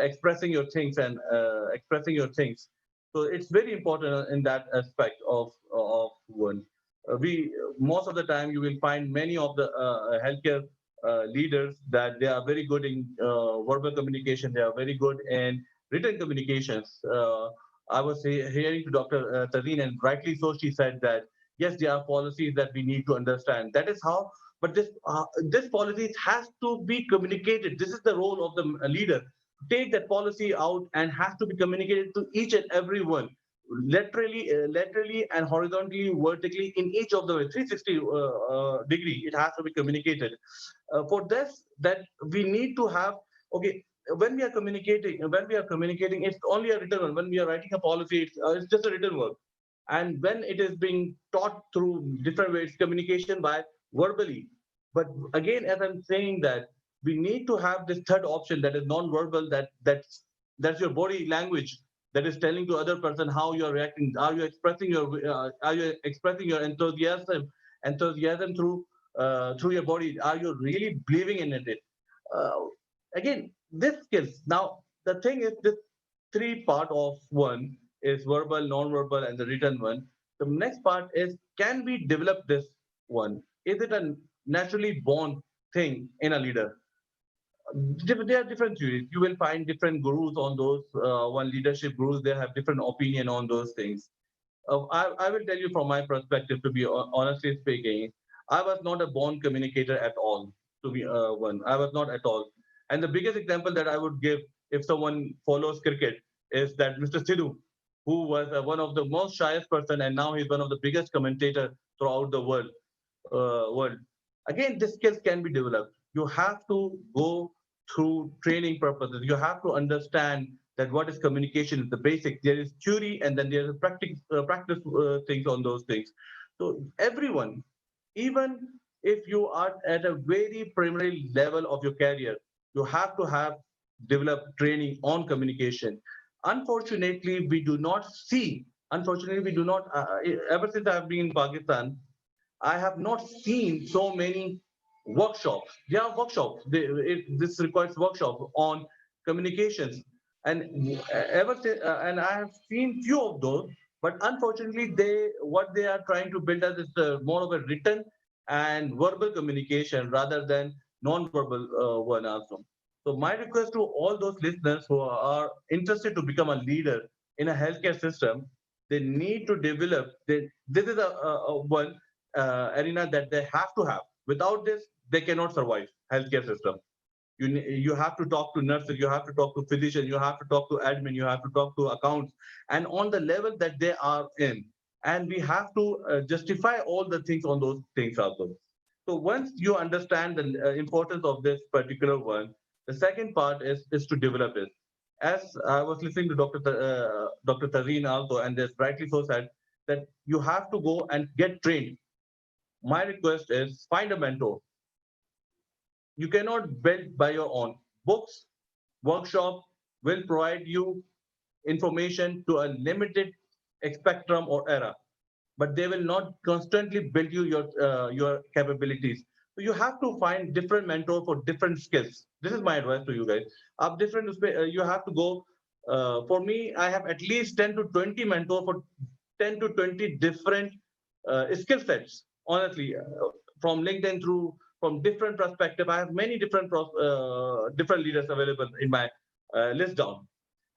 expressing your things and expressing your things. So it's very important in that aspect of one. We most of the time you will find many of the healthcare leaders that they are very good in verbal communication. They are very good in written communications. I was hearing to Dr. Tazeen, and rightly so, she said that yes, there are policies that we need to understand. That is how, but this policies has to be communicated. This is the role of the leader. Take that policy out and has to be communicated to each and every one, laterally and horizontally, vertically, in each of the 360 degree. It has to be communicated. For this, that we need to have. Okay, when we are communicating, it's only a written one. When we are writing a policy, it's just a written word. And when it is being taught through different ways, communication by verbally. But again, as I'm saying that we need to have this third option, that is non-verbal, that's your body language, that is telling to other person how you are reacting. Are you expressing your enthusiasm through your body? Are you really believing in it? Uh, Again, this skills. Now the thing is, this three part of one is verbal, non-verbal, and the written one. The next part is, can we develop this one? Is it a naturally born thing in a leader? There are different theories. You will find different gurus on those. One leadership gurus, they have different opinion on those things. I will tell you from my perspective, to be honestly speaking, I was not a born communicator at all. To be one, I was not at all. And the biggest example that I would give, if someone follows cricket, is that Mr. Sidhu, who was one of the most shyest person, and now he's one of the biggest commentator throughout the world. Again, these skills can be developed. You have to go through training purposes. You have to understand that what is communication is the basic. There is theory, and then there is practice things on those things. So everyone, even if you are at a very primary level of your career, you have to have developed training on communication. Unfortunately, we do not see. Unfortunately, we do not. Ever since I have been in Pakistan, I have not seen so many workshops. There are workshops. This requires workshop on communications, and and I have seen few of those. But unfortunately, what they are trying to build as is more of a written and verbal communication rather than non-verbal one also. So my request to all those listeners who are interested to become a leader in a healthcare system, they need to develop. This is a one arena that they have to have. Without this, they cannot survive healthcare system. You have to talk to nurses, you have to talk to physicians, you have to talk to admin, you have to talk to accounts, and on the level that they are in. And we have to justify all the things on those things also. So once you understand the importance of this particular one, the second part is to develop it. As I was listening to Dr. Tazeen also, and there's rightly so said that you have to go and get trained. My request is, find a mentor. You cannot build by your own. Books, workshop will provide you information to a limited spectrum or era, but they will not constantly build you your capabilities. So you have to find different mentor for different skills. This is my advice to you guys. You have to go. For me, I have at least 10 to 20 mentor for 10 to 20 different skill sets. Honestly, from LinkedIn through from different perspective, I have many different leaders available in my list down,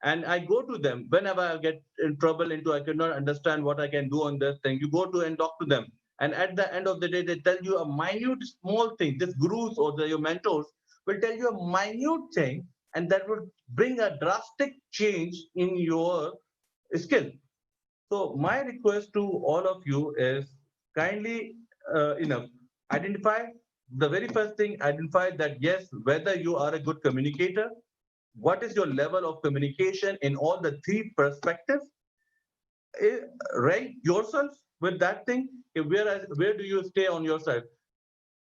and I go to them whenever I get in trouble into I cannot understand what I can do on this thing. You go to and talk to them, and at the end of the day, they tell you a minute small thing. This gurus or your mentors will tell you a minute thing, and that will bring a drastic change in your skill. So my request to all of you is, kindly enough, identify the very first thing, identify that yes, whether you are a good communicator, what is your level of communication in all the three perspectives. Rank yourself with that thing. Where do you stay on yourself?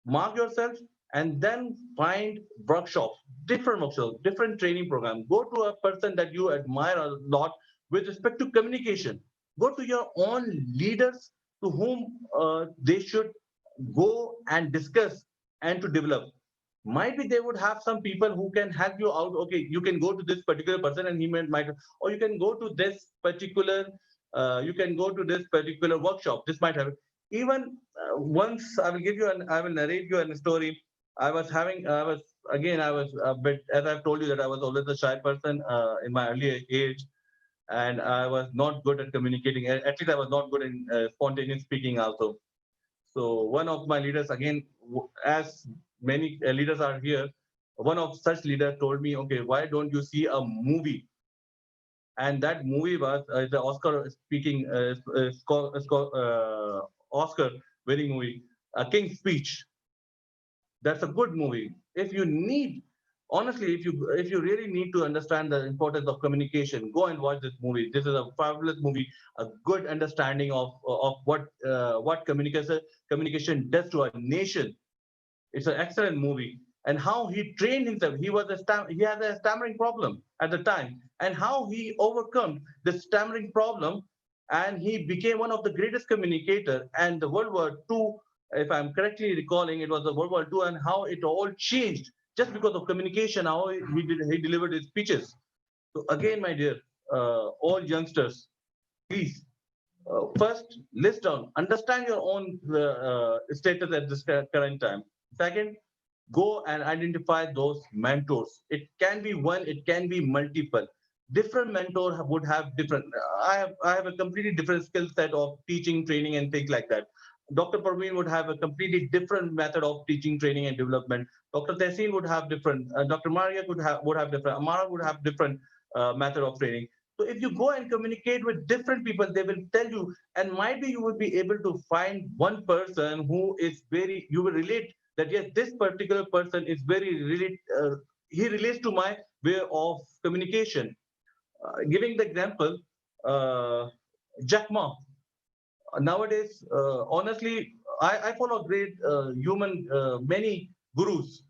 Mark yourself, and then find workshops, different training programs. Go to a person that you admire a lot with respect to communication. Go to your own leaders to whom they should go and discuss and to develop. Might be they would have some people who can help you out. Okay, you can go to this particular person and he might, or you can go to this particular, you can go to this particular workshop. This might have. Even once I will give you I will narrate you a story. I was a bit, as I've told you that I was always a shy person in my early age, and I was not good at communicating. At least I was not good in spontaneous speaking also. So one of my leaders, again, as many leaders are here, one of such leaders told me, okay, why don't you see a movie? And that movie was the Oscar speaking, Oscar winning movie, A King's Speech. That's a good movie. If you need, honestly, if you really need to understand the importance of communication, go and watch this movie. This is a fabulous movie, a good understanding of what communication does to a nation. It's an excellent movie. And how he trained himself. He had a stammering problem at the time, and how he overcome the stammering problem, and he became one of the greatest communicator. And the World War II, if I'm correctly recalling, it was the World War II, and how it all changed just because of communication. How he delivered his speeches. So again, my dear, all youngsters, please first list down, understand your own status at this current time. Second, go and identify those mentors. It can be one, it can be multiple. Different mentor would have different. I have a completely different skill set of teaching, training, and things like that. Dr. Parveen would have a completely different method of teaching, training, and development. Dr. Tehseen would have different. Dr. Maria would have different. Amara would have different method of training. So if you go and communicate with different people, they will tell you, and might be you will be able to find one person who is very, you will relate that yes, this particular person is very he relates to my way of communication. Giving the example, uh, Jack Ma. Nowadays, honestly, I follow great many gurus,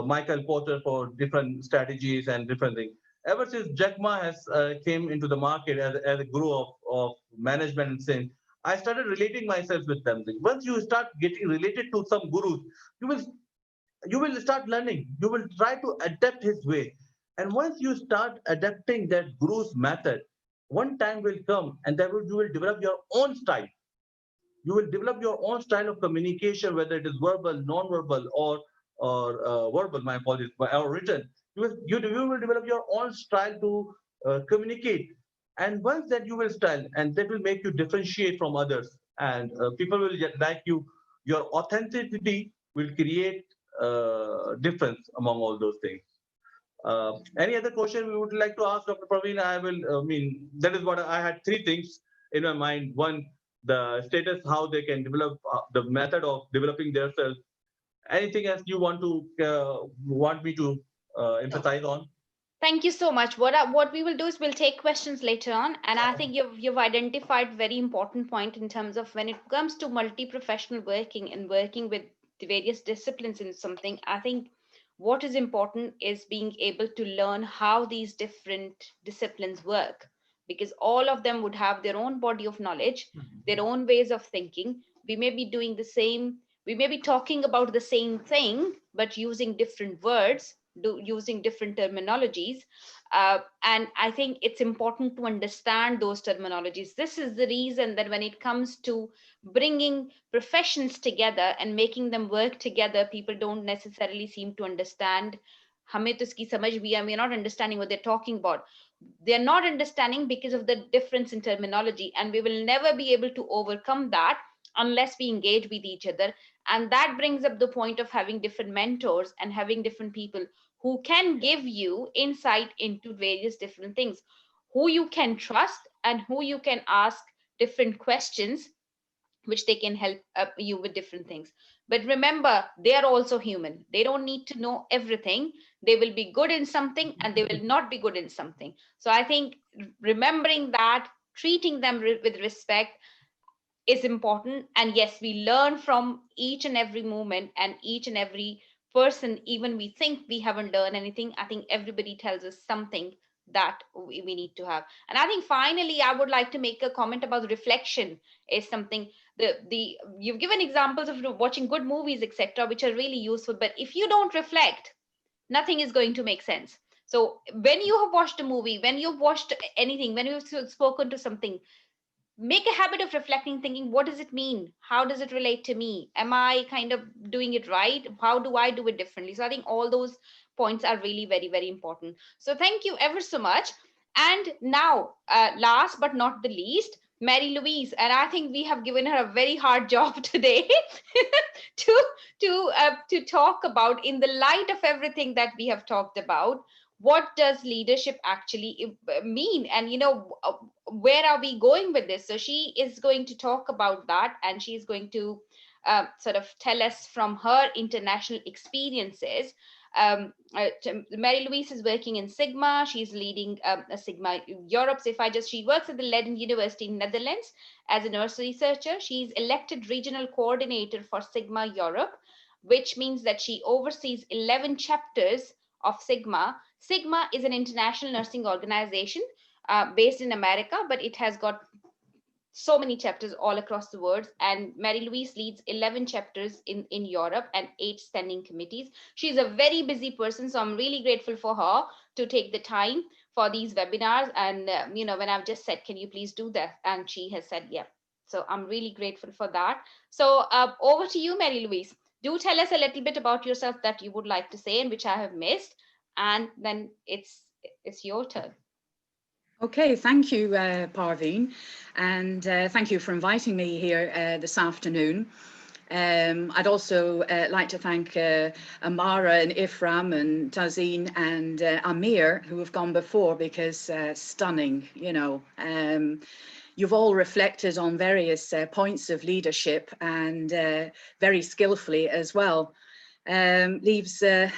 Michael Porter for different strategies and different things. Ever since Jack Ma has came into the market as a guru of management and saying, I started relating myself with them. Once you start getting related to some gurus, you will you will start learning. You will try to adapt his way. And once you start adapting that guru's method, one time will come and you will develop your own style. You will develop your own style of communication, whether it is verbal, non-verbal, or verbal. My apologies, or written. You will develop your own style to communicate, and once that you will style, and that will make you differentiate from others, and people will like you. Your authenticity will create difference among all those things. Any other question we would like to ask Dr. Praveen? That is what I had three things in my mind. One, the status, how they can develop the method of developing themselves. Anything else you want me to emphasize on? Thank you so much. What we will do is we'll take questions later on, and I think you've identified very important point in terms of when it comes to multi-professional working and working with the various disciplines in something. I think what is important is being able to learn how these different disciplines work, because all of them would have their own body of knowledge, their own ways of thinking. We may be doing the same, we may be talking about the same thing, but using different words, using different terminologies. And I think it's important to understand those terminologies. This is the reason that when it comes to bringing professions together and making them work together, people don't necessarily seem to understand. हमें तो इसकी समझ भी है, we're not understanding what they're talking about. They're not understanding because of the difference in terminology, and we will never be able to overcome that unless we engage with each other. And that brings up the point of having different mentors and having different people who can give you insight into various different things, who you can trust and who you can ask different questions, which they can help you with different things. But remember, they are also human. They don't need to know everything. They will be good in something and they will not be good in something. So I think remembering that, treating them with respect is important. And yes, we learn from each and every moment and each and every person. Even we think we haven't learned anything, I think everybody tells us something that we need to have. And I think finally, I would like to make a comment about reflection is something, the you've given examples of watching good movies, etc., which are really useful. But if you don't reflect, nothing is going to make sense. So when you have watched a movie, when you've watched anything, when you've spoken to something, make a habit of reflecting, thinking, what does it mean? How does it relate to me? Am I kind of doing it right? How do I do it differently? So I think all those points are really very, very important. So thank you ever so much. And now, last but not the least, Mary Louise, and I think we have given her a very hard job today to to talk about, in the light of everything that we have talked about, what does leadership actually mean, and where are we going with this? So she is going to talk about that, and she's going to sort of tell us from her international experiences. Mary Louise is working in Sigma. She's leading a Sigma Europe. So she works at the Leiden University in Netherlands as a nurse researcher. She's elected regional coordinator for Sigma Europe, which means that she oversees 11 chapters of Sigma. Sigma is an international nursing organization based in America, but it has got so many chapters all across the world. And Mary Louise leads 11 chapters in Europe and 8 standing committees. She's a very busy person, so I'm really grateful for her to take the time for these webinars. And, when I've just said, can you please do that? And she has said, yeah. So I'm really grateful for that. So over to you, Mary Louise. Do tell us a little bit about yourself that you would like to say and which I have missed. And then it's your turn. Okay, thank you, Parveen, and thank you for inviting me here this afternoon. I'd also like to thank Amara and Ifram and Tazeen and Amir, who have gone before, because stunning, you've all reflected on various points of leadership, and very skillfully as well. Leaves the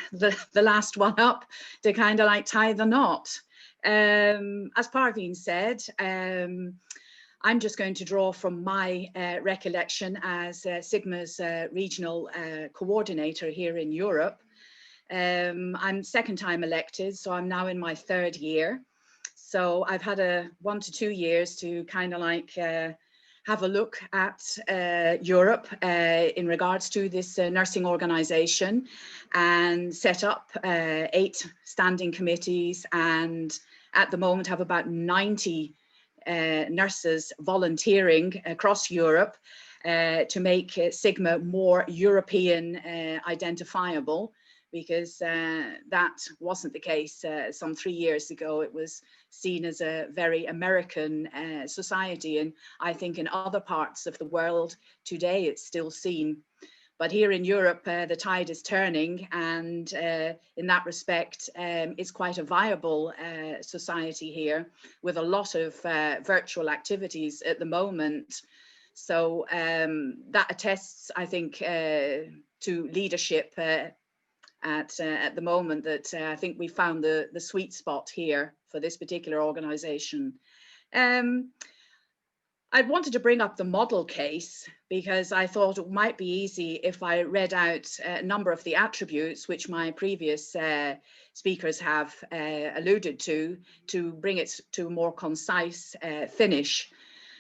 last one up to kind of like tie the knot. As Parveen said, I'm just going to draw from my recollection as Sigma's regional coordinator here in Europe. I'm second time elected, so I'm now in my 3rd year. So I've had 1 to 2 years to kind of like have a look at Europe in regards to this nursing organization, and set up 8 standing committees, and at the moment have about 90 nurses volunteering across Europe to make Sigma more European identifiable, because that wasn't the case some 3 years ago. It was seen as a very American society, and I think in other parts of the world today it's still seen. But here in Europe, the tide is turning, and in that respect, it's quite a viable society here, with a lot of virtual activities at the moment. So that attests, I think, to leadership at the moment, that I think we found the sweet spot here for this particular organization. I wanted to bring up the model case because I thought it might be easy if I read out a number of the attributes which my previous speakers have alluded to bring it to a more concise finish.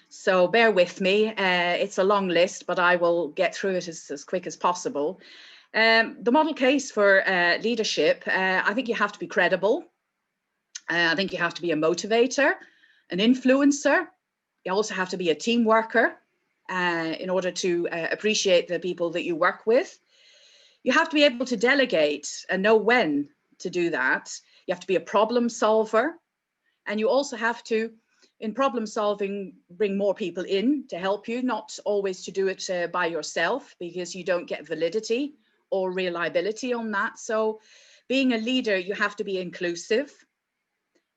So bear with me, it's a long list, but I will get through it as quick as possible. The model case for leadership, I think you have to be credible. I think you have to be a motivator, an influencer. You also have to be a team worker in order to appreciate the people that you work with. You have to be able to delegate and know when to do that. You have to be a problem solver. And you also have to, in problem solving, bring more people in to help you, not always to do it by yourself, because you don't get validity or reliability on that. So being a leader, you have to be inclusive,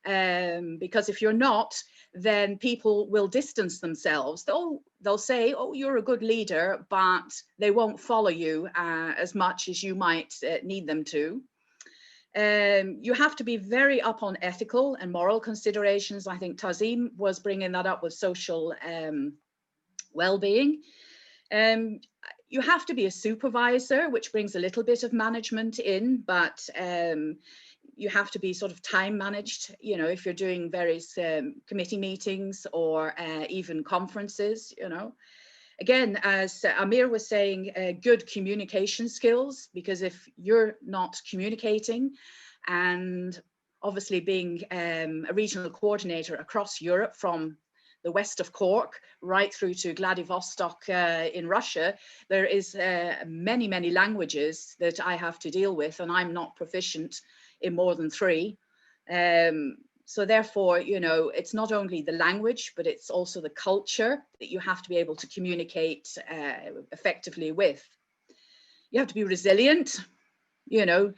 because if you're not, then people will distance themselves. They'll say, oh, you're a good leader, but they won't follow you as much as you might need them to. You have to be very up on ethical and moral considerations. I think Tazeen was bringing that up with social well-being. You have to be a supervisor, which brings a little bit of management in, but you have to be sort of time managed, you know, if you're doing various committee meetings or even conferences, you know. Again, as Amir was saying, good communication skills, because if you're not communicating, and obviously being a regional coordinator across Europe from the west of Cork right through to Vladivostok in Russia, there is many languages that I have to deal with, and I'm not proficient in more than 3. So therefore, you know, it's not only the language, but it's also the culture that you have to be able to communicate effectively with. You have to be resilient, you know,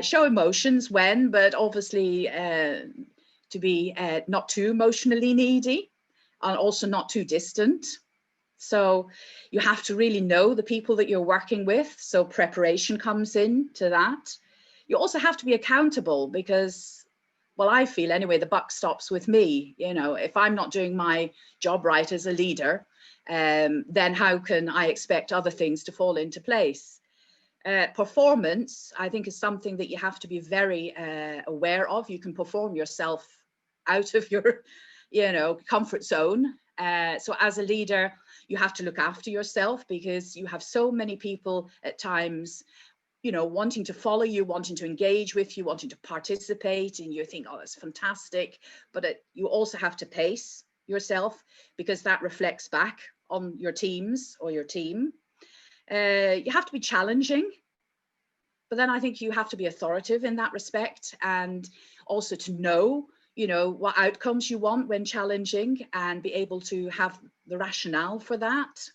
show emotions when, but obviously to be not too emotionally needy and also not too distant. So you have to really know the people that you're working with. So preparation comes in to that. You also have to be accountable because, well, I feel anyway, the buck stops with me. You know, if I'm not doing my job right as a leader, then how can I expect other things to fall into place? Performance, I think, is something that you have to be very aware of. You can perform yourself out of your, you know, comfort zone. So as a leader, you have to look after yourself because you have so many people at times, you know, wanting to follow you, wanting to engage with you, wanting to participate, and you think, oh, that's fantastic. But you also have to pace yourself because that reflects back on your teams or your team. You have to be challenging, but then I think you have to be authoritative in that respect, and also to know, you know, what outcomes you want when challenging and be able to have the rationale for that.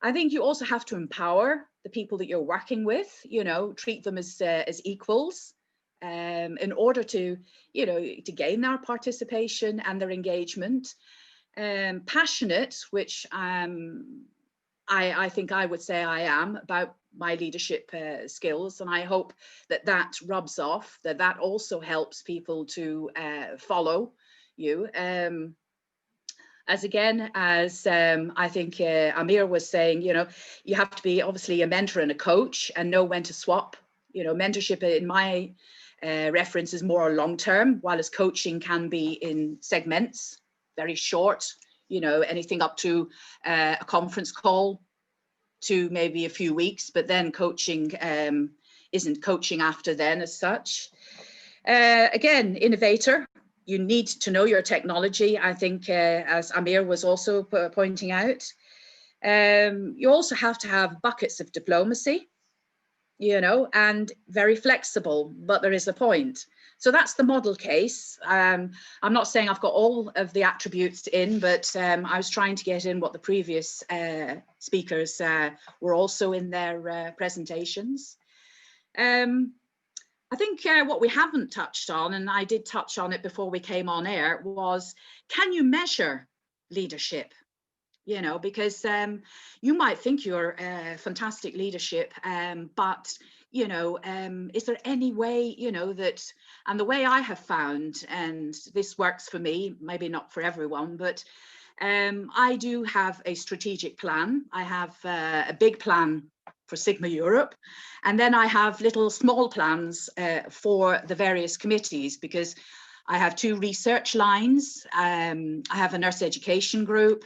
I think you also have to empower the people that you're working with, you know, treat them as equals in order to, you know, to gain their participation and their engagement. Passionate, which I think I would say I am about my leadership skills, and I hope that that rubs off, that also helps people to follow you. As I think Amir was saying, you know, you have to be obviously a mentor and a coach and know when to swap. You know, mentorship in my reference is more long-term, while as coaching can be in segments, very short, you know, anything up to a conference call to maybe a few weeks, but then coaching isn't coaching after then as such. Again, innovator. You need to know your technology, I think, as Amir was also pointing out. You also have to have buckets of diplomacy, you know, and very flexible, but there is a point. So that's the model case. I'm not saying I've got all of the attributes in, but I was trying to get in what the previous speakers were also in their presentations. I think what we haven't touched on, and I did touch on it before we came on air, was can you measure leadership? You know, because you might think you're fantastic leadership, but, you know, is there any way, you know, that, and the way I have found, and this works for me, maybe not for everyone, but I do have a strategic plan. I have a big plan for Sigma Europe. And then I have little small plans for the various committees, because I have 2 research lines. I have a nurse education group.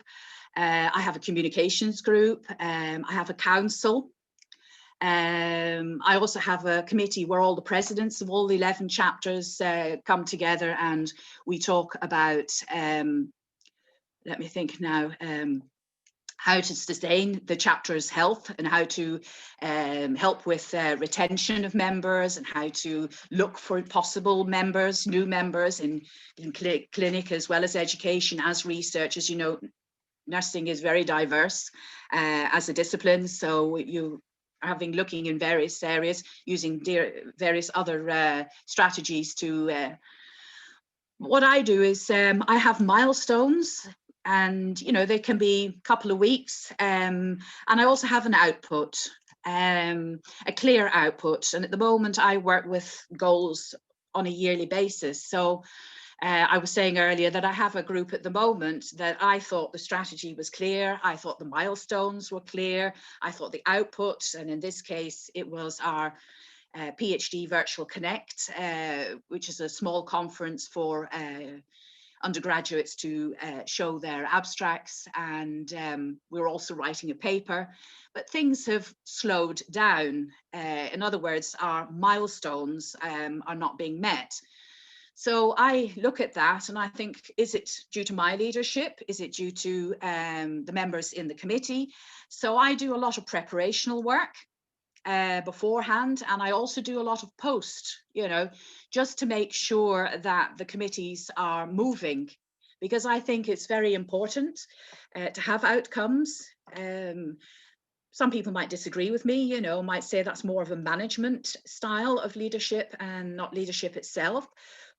I have a communications group. I have a council. I also have a committee where all the presidents of all the 11 chapters come together and we talk about, let me think now, how to sustain the chapter's health and how to help with retention of members and how to look for possible members, new members in clinic as well as education, as research. As you know, nursing is very diverse as a discipline. So you having looking in various areas, using various other strategies to, what I do is I have milestones. And, you know, they can be a couple of weeks. And I also have an output, a clear output. And at the moment, I work with goals on a yearly basis. So I was saying earlier that I have a group at the moment that I thought the strategy was clear. I thought the milestones were clear. I thought the output, and in this case, it was our PhD Virtual Connect, which is a small conference for undergraduates to show their abstracts, and we're also writing a paper, but things have slowed down. In other words, our milestones are not being met. So I look at that and I think, is it due to my leadership? Is it due to the members in the committee? So I do a lot of preparational work beforehand, and I also do a lot of post, just to make sure that the committees are moving, because I think it's very important to have outcomes. Some people might disagree with me, might say that's more of a management style of leadership and not leadership itself.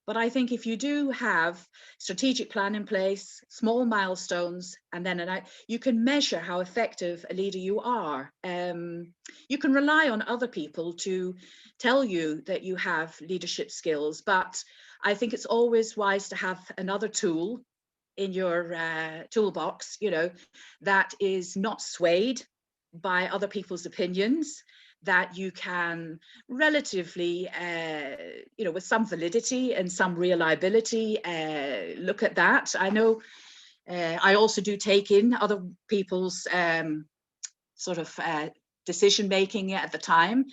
But I think if you do have strategic plan in place, small milestones, and then you can measure how effective a leader you are. You can rely on other people to tell you that you have leadership skills, but I think it's always wise to have another tool in your toolbox, that is not swayed by other people's opinions, that you can relatively, with some validity and some reliability, look at that. I know I also do take in other people's decision making at the time,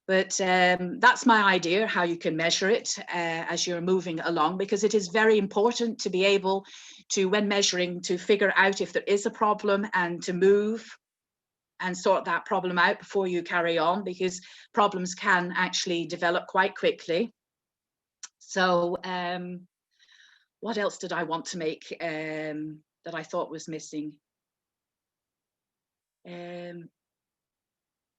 but that's my idea, how you can measure it as you're moving along, because it is very important to be able to, when measuring, to figure out if there is a problem and to move and sort that problem out before you carry on, because problems can actually develop quite quickly. So what else did I want to make that I thought was missing?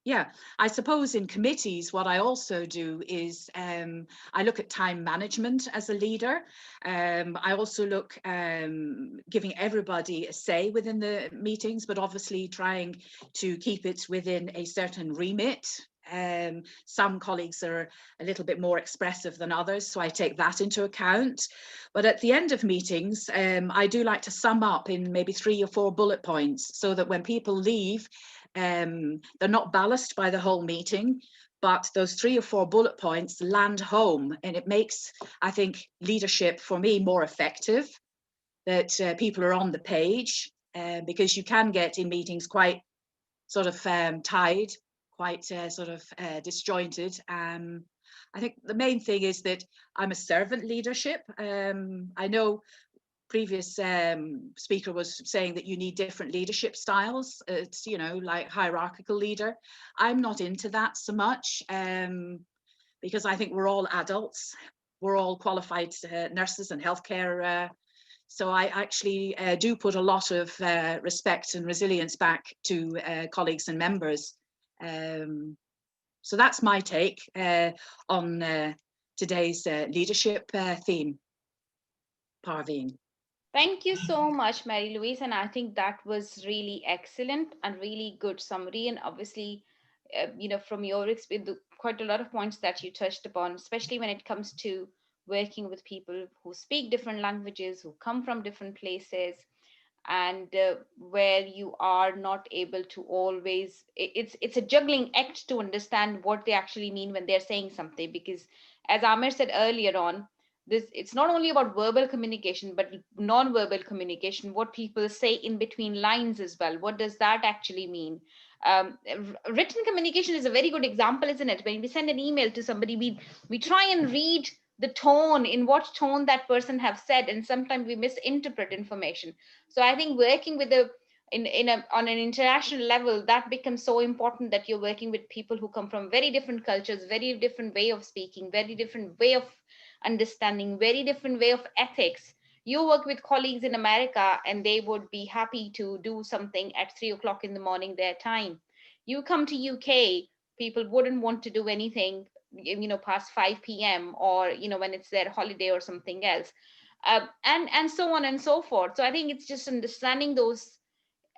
Yeah, I suppose in committees, what I also do is I look at time management as a leader. I also look giving everybody a say within the meetings, but obviously trying to keep it within a certain remit. Some colleagues are a little bit more expressive than others, so I take that into account. But at the end of meetings, I do like to sum up in maybe 3 or 4 bullet points, so that when people leave, they're not ballasted by the whole meeting, but those 3 or 4 bullet points land home, and it makes, I think, leadership for me more effective, that people are on the page, because you can get in meetings quite sort of tied, quite disjointed. I think the main thing is that I'm a servant leadership. I know previous speaker was saying that you need different leadership styles. It's, like hierarchical leader. I'm not into that so much, because I think we're all adults. We're all qualified nurses and healthcare. So I actually do put a lot of respect and resilience back to colleagues and members. So that's my take on today's leadership theme. Parveen. Thank you so much, Mary Louise. And I think that was really excellent and really good summary. And obviously, from your experience, quite a lot of points that you touched upon, especially when it comes to working with people who speak different languages, who come from different places, and where you are not able to always, it's a juggling act to understand what they actually mean when they're saying something. Because as Amir said earlier on, it's not only about verbal communication, but non-verbal communication, what people say in between lines as well. What does that actually mean? Written communication is a very good example, isn't it? When we send an email to somebody, we try and read the tone, in what tone that person have said, and sometimes we misinterpret information. So I think working with on an international level, that becomes so important, that you're working with people who come from very different cultures, very different way of speaking, very different way of understanding, very different way of ethics. You work with colleagues in America and they would be happy to do something at 3 o'clock in the morning their time. You come to UK, people wouldn't want to do anything past 5 p.m. or when it's their holiday or something else, and so on and so forth. So I think it's just understanding those,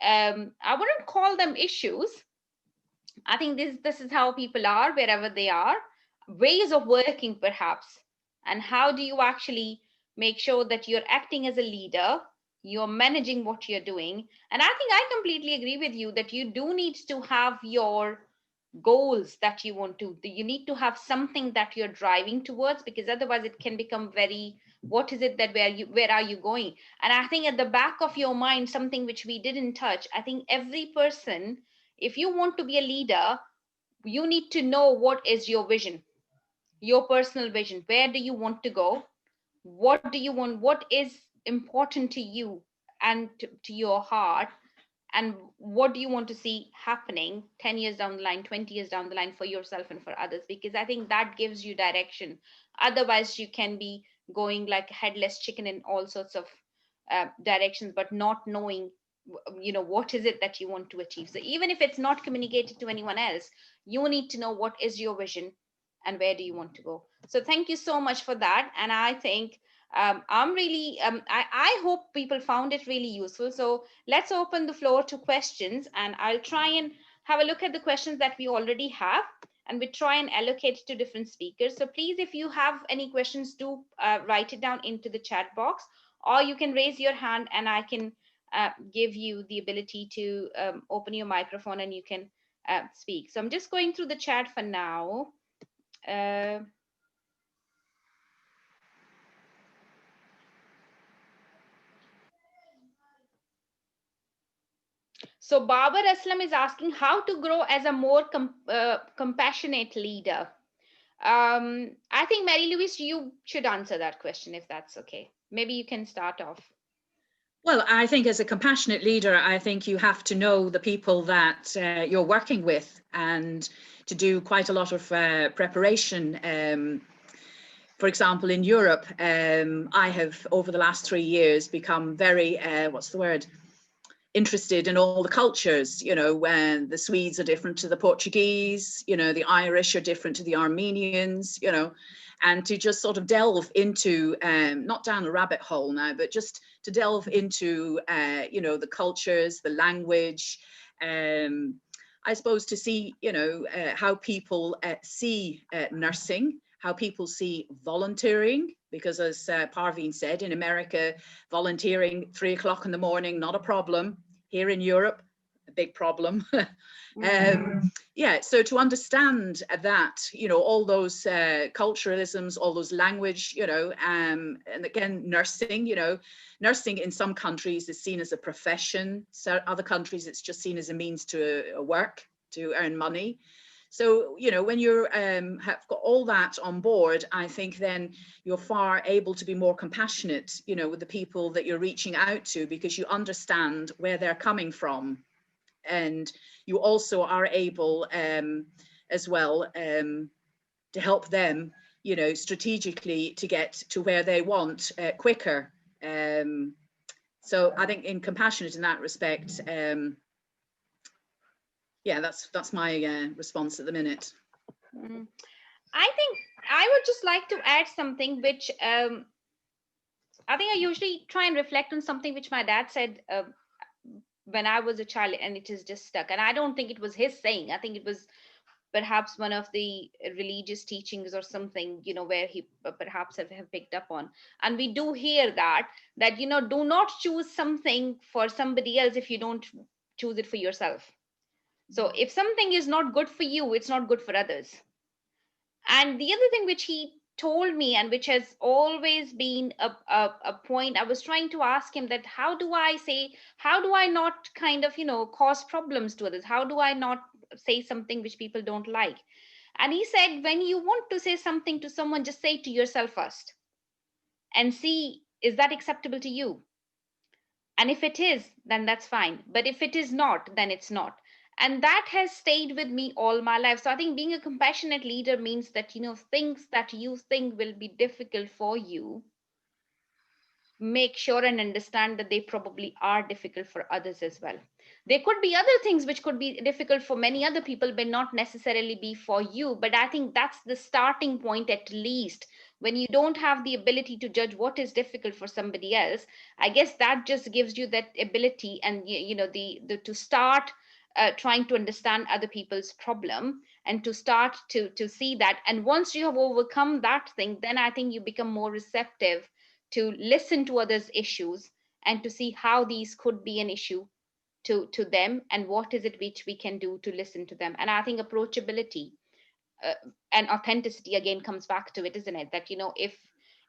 I wouldn't call them issues. I think this is how people are wherever they are, ways of working perhaps. And how do you actually make sure that you're acting as a leader, you're managing what you're doing? And I think I completely agree with you that you do need to have your goals that you want to, you need to have something that you're driving towards, because otherwise it can become very, what is it that, where are you going? And I think at the back of your mind, something which we didn't touch, I think every person, if you want to be a leader, you need to know what is your vision, your personal vision. Where do you want to go? What do you want? What is important to you and to your heart? And what do you want to see happening 10 years down the line, 20 years down the line, for yourself and for others? Because I think that gives you direction. Otherwise you can be going like a headless chicken in all sorts of directions, but not knowing, what is it that you want to achieve. So even if it's not communicated to anyone else, you need to know what is your vision and where do you want to go. So thank you so much for that. And I think I'm really I hope people found it really useful. So let's open the floor to questions, and I'll try and have a look at the questions that we already have, and we try and allocate to different speakers. So please, if you have any questions, do write it down into the chat box, or you can raise your hand and I can give you the ability to open your microphone and you can speak. So I'm just going through the chat for now. So Babar Aslam is asking how to grow as a more compassionate leader. I think Mary Louise, you should answer that question if that's okay. Maybe you can start off. Well, I think as a compassionate leader, I think you have to know the people that you're working with, and to do quite a lot of preparation. For example, in Europe, I have over the last 3 years become very, interested in all the cultures. When the Swedes are different to the Portuguese, the Irish are different to the Armenians, and to just sort of delve into, not down a rabbit hole now, but just to delve into, the cultures, the language, I suppose to see, how people see nursing, how people see volunteering, because as Parveen said, in America, volunteering 3 o'clock in the morning, not a problem. Here in Europe, a big problem. So to understand that, all those culturalisms, all those language, and again, nursing, nursing in some countries is seen as a profession. So other countries, it's just seen as a means to work, to earn money. So, when you have got all that on board, I think then you're far able to be more compassionate, with the people that you're reaching out to, because you understand where they're coming from. And you also are able as well to help them, strategically to get to where they want quicker. So I think in compassionate in that respect, that's my response at the minute. I think I would just like to add something which I think I usually try and reflect on something which my dad said when I was a child, and it is just stuck. And I don't think it was his saying. I think it was perhaps one of the religious teachings or something, where he perhaps have picked up on. And we do hear that, do not choose something for somebody else if you don't choose it for yourself. So if something is not good for you, it's not good for others. And the other thing which he told me, and which has always been a point, I was trying to ask him that how do I not kind of, cause problems to others? How do I not say something which people don't like? And he said, when you want to say something to someone, just say it to yourself first and see, is that acceptable to you? And if it is, then that's fine. But if it is not, then it's not. And that has stayed with me all my life. So I think being a compassionate leader means that, things that you think will be difficult for you, make sure and understand that they probably are difficult for others as well. There could be other things which could be difficult for many other people, but not necessarily be for you. But I think that's the starting point, at least. When you don't have the ability to judge what is difficult for somebody else, I guess that just gives you that ability, and to start trying to understand other people's problem, and to start to see that. And once you have overcome that thing, then I think you become more receptive to listen to others' issues and to see how these could be an issue to them, and what is it which we can do to listen to them. And I think approachability and authenticity again comes back to it, isn't it? That,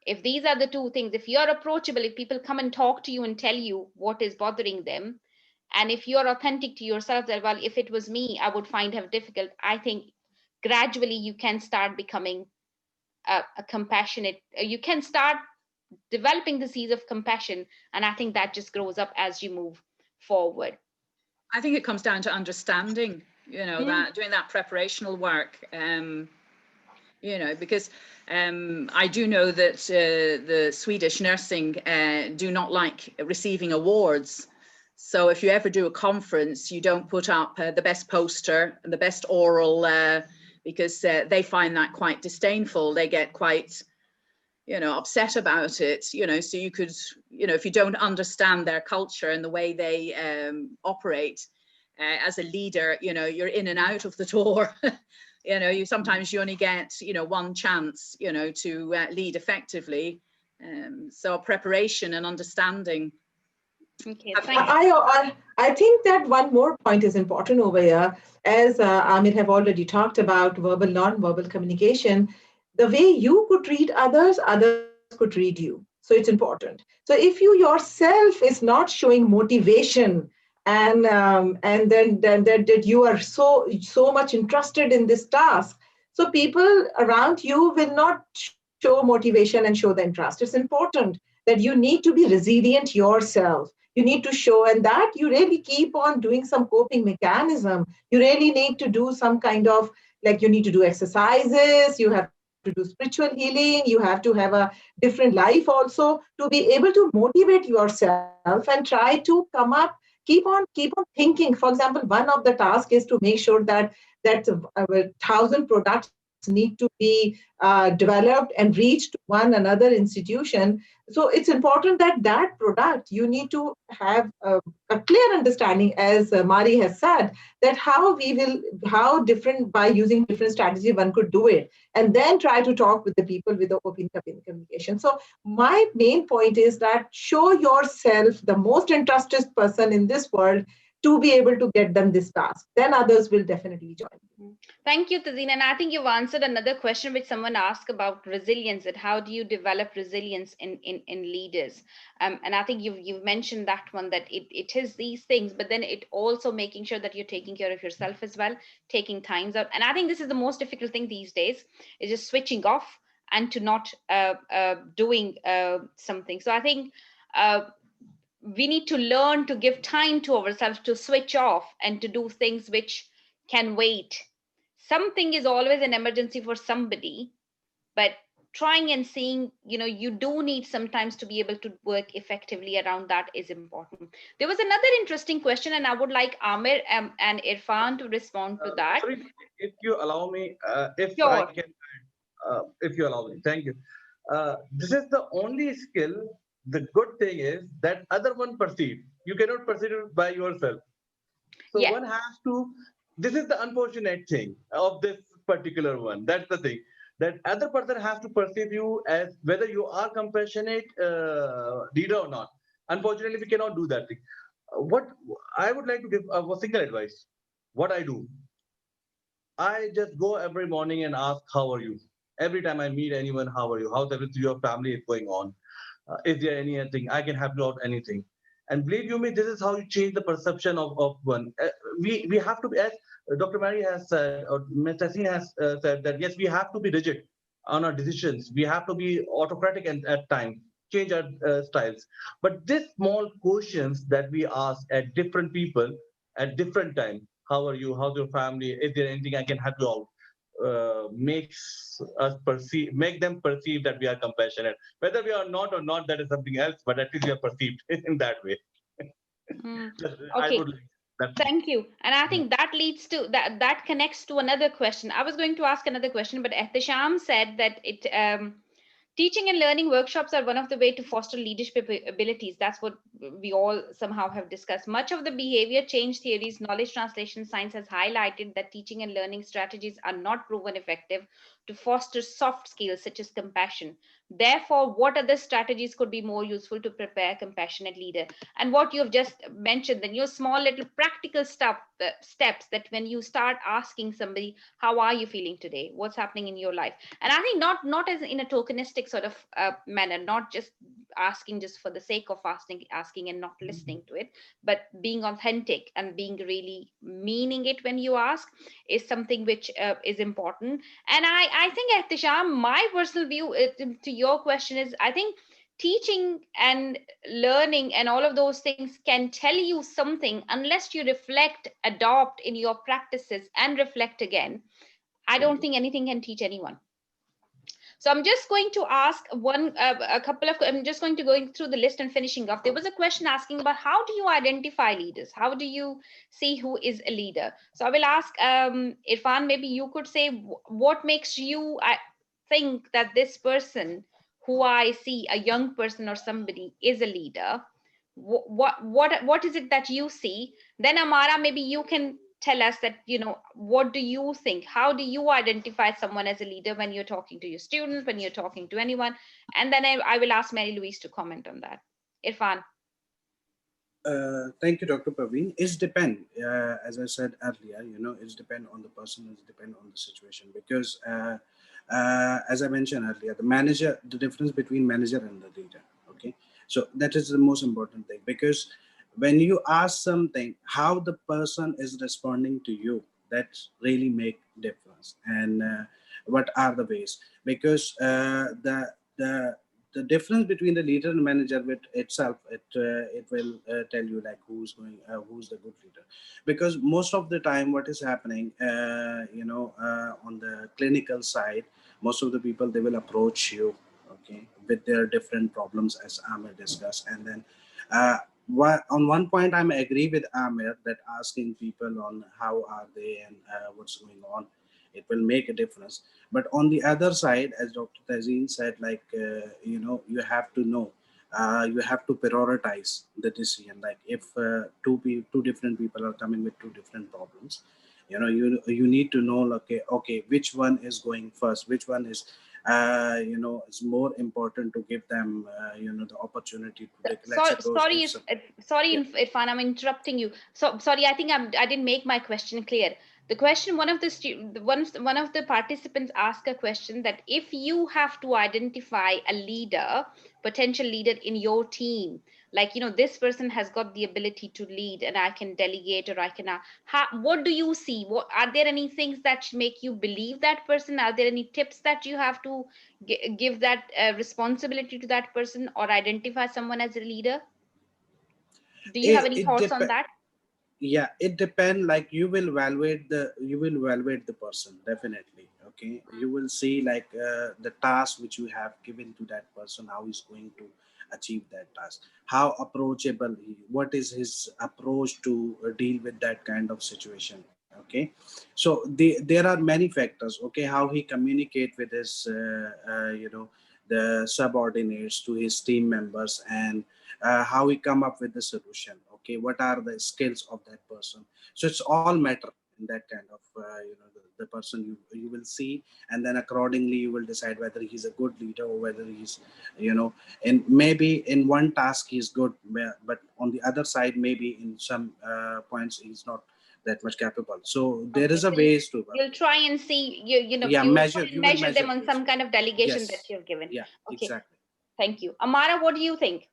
if these are the two things, if you're approachable, if people come and talk to you and tell you what is bothering them, and if you're authentic to yourself, that, well, if it was me, I would find it difficult, I think gradually you can start becoming a compassionate, you can start developing the seeds of compassion, and I think that just grows up as you move forward. I think it comes down to understanding, that doing that preparational work, because I do know that the Swedish nursing do not like receiving awards. So if you ever do a conference, you don't put up the best poster and the best oral, because they find that quite disdainful. They get quite, upset about it, so you could, if you don't understand their culture and the way they operate as a leader, you're in and out of the door. You sometimes you only get, one chance, to lead effectively. So preparation and understanding. Okay, thank you. I think that one more point is important over here, as Amit have already talked about verbal, non-verbal communication. The way you could read others, others could read you. So it's important. So if you yourself is not showing motivation, and then that you are so much interested in this task, so people around you will not show motivation and show the interest. It's important that you need to be resilient yourself. You need to show, and that you really keep on doing some coping mechanism. You really need to do some kind of, like, you need to do exercises, you have to do spiritual healing, you have to have a different life also, to be able to motivate yourself and try to come up, keep on thinking. For example, one of the tasks is to make sure that 1,000 products need to be developed and reached one another institution. So it's important that product, you need to have a clear understanding, as Mari has said, that how different, by using different strategy one could do it, and then try to talk with the people with the open communication. So my main point is that show yourself the most interested person in this world to be able to get them this task. Then others will definitely join. Thank you, Tazeen. And I think you've answered another question which someone asked about resilience, and how do you develop resilience in leaders? And I think you've mentioned that one, that it is these things, but then it also making sure that you're taking care of yourself as well, taking times out. And I think this is the most difficult thing these days, is just switching off and to not doing something. So I think we need to learn to give time to ourselves to switch off and to do things which can wait. Something is always an emergency for somebody, but trying and seeing, you do need sometimes to be able to work effectively around that is important. There was another interesting question, and I would like Amir and Irfan to respond to that. Sorry, if you allow me, if Sure. I can, if you allow me, thank you. This is the only skill. The good thing is that other one perceive. You cannot perceive it by yourself. So Yeah. one has to. This is the unfortunate thing of this particular one. That's the thing, that other person has to perceive you as whether you are compassionate leader or not. Unfortunately, we cannot do that thing. What I would like to give a single advice. What I do, I just go every morning and ask, how are you? Every time I meet anyone, how are you? How's everything, your family is going on? Is there anything I can help you out? Anything? And believe you me, this is how you change the perception of one. We have to be, as Dr. Mary has said, or Ms. Tassin has said, that yes, we have to be rigid on our decisions. We have to be autocratic and at times change our styles. But these small questions that we ask at different people at different time, how are you? How's your family? Is there anything I can help you out? Makes us make them perceive that we are compassionate. Whether we are not or not, that is something else, but at least we are perceived in that way. I Okay. would like that. Thank you. And I think that leads to that connects to another question. I was going to ask another question, but Ehtisham said that teaching and learning workshops are one of the way to foster leadership abilities. That's what we all somehow have discussed. Much of the behavior change theories, knowledge translation science has highlighted that teaching and learning strategies are not proven effective to foster soft skills such as compassion. Therefore, what other strategies could be more useful to prepare a compassionate leader? And what you've just mentioned, then your small little practical steps that when you start asking somebody, how are you feeling today? What's happening in your life? And I think not as in a tokenistic sort of manner, not just asking just for the sake of asking and not listening to it, but being authentic and being really meaning it when you ask is something which is important. And I think, Ehtisham, my personal view to your question is, I think teaching and learning and all of those things can tell you something unless you reflect, adopt in your practices and reflect again. I don't think anything can teach anyone. So I'm just going to ask I'm just going to going through the list and finishing off. There was a question asking about how do you identify leaders? How do you see who is a leader? So I will ask Irfan, maybe you could say what makes you think that this person who I see, a young person or somebody, is a leader. What is it that you see? Then Amara, maybe you can tell us that, what do you think? How do you identify someone as a leader when you're talking to your students, when you're talking to anyone? And then I will ask Mary Louise to comment on that. Irfan. Thank you, Dr. Parveen. It's depend, as I said earlier, it's depend on the person, it's depend on the situation. Because as I mentioned earlier, the difference between manager and the leader, okay? So that is the most important thing, because when you ask something, how the person is responding to you, that really make difference. And what are the ways? Because the difference between the leader and manager with itself, it will tell you like who's the good leader. Because most of the time what is happening, on the clinical side, most of the people, they will approach you, okay, with their different problems, as Amir discussed. And then on one point I agree with Amir that asking people on how are they and what's going on, it will make a difference. But on the other side, as Dr. Tazeen said, like, you have to know, you have to prioritize the decision. Like if two different people are coming with two different problems, you need to know, okay, which one is going first, which one is, it's more important to give them, the opportunity to take. Sorry, Irfan, I'm interrupting you. So sorry, I think I didn't make my question clear. The question, one of the participants asked a question that if you have to identify a leader, potential leader in your team, like, this person has got the ability to lead and I can delegate, or I can, what do you see? Are there any things that make you believe that person? Are there any tips that you have to give that responsibility to that person, or identify someone as a leader? Do you have any thoughts on that? Yeah, it depends. Like you will evaluate the person, definitely. Okay, you will see like the task which you have given to that person, how he's going to achieve that task, how approachable what is his approach to deal with that kind of situation. Okay, so there are many factors. Okay, how he communicate with his the subordinates, to his team members, and how we come up with the solution. Okay, what are the skills of that person? So it's all matter in that kind of the person you will see, and then accordingly you will decide whether he's a good leader or whether he's, and maybe in one task he's good, but on the other side maybe in some points he's not that much capable. So there is a ways to you'll try and see measure them on some kind of delegation that you've given. Yeah, okay, exactly. Thank you. Amara, what do you think?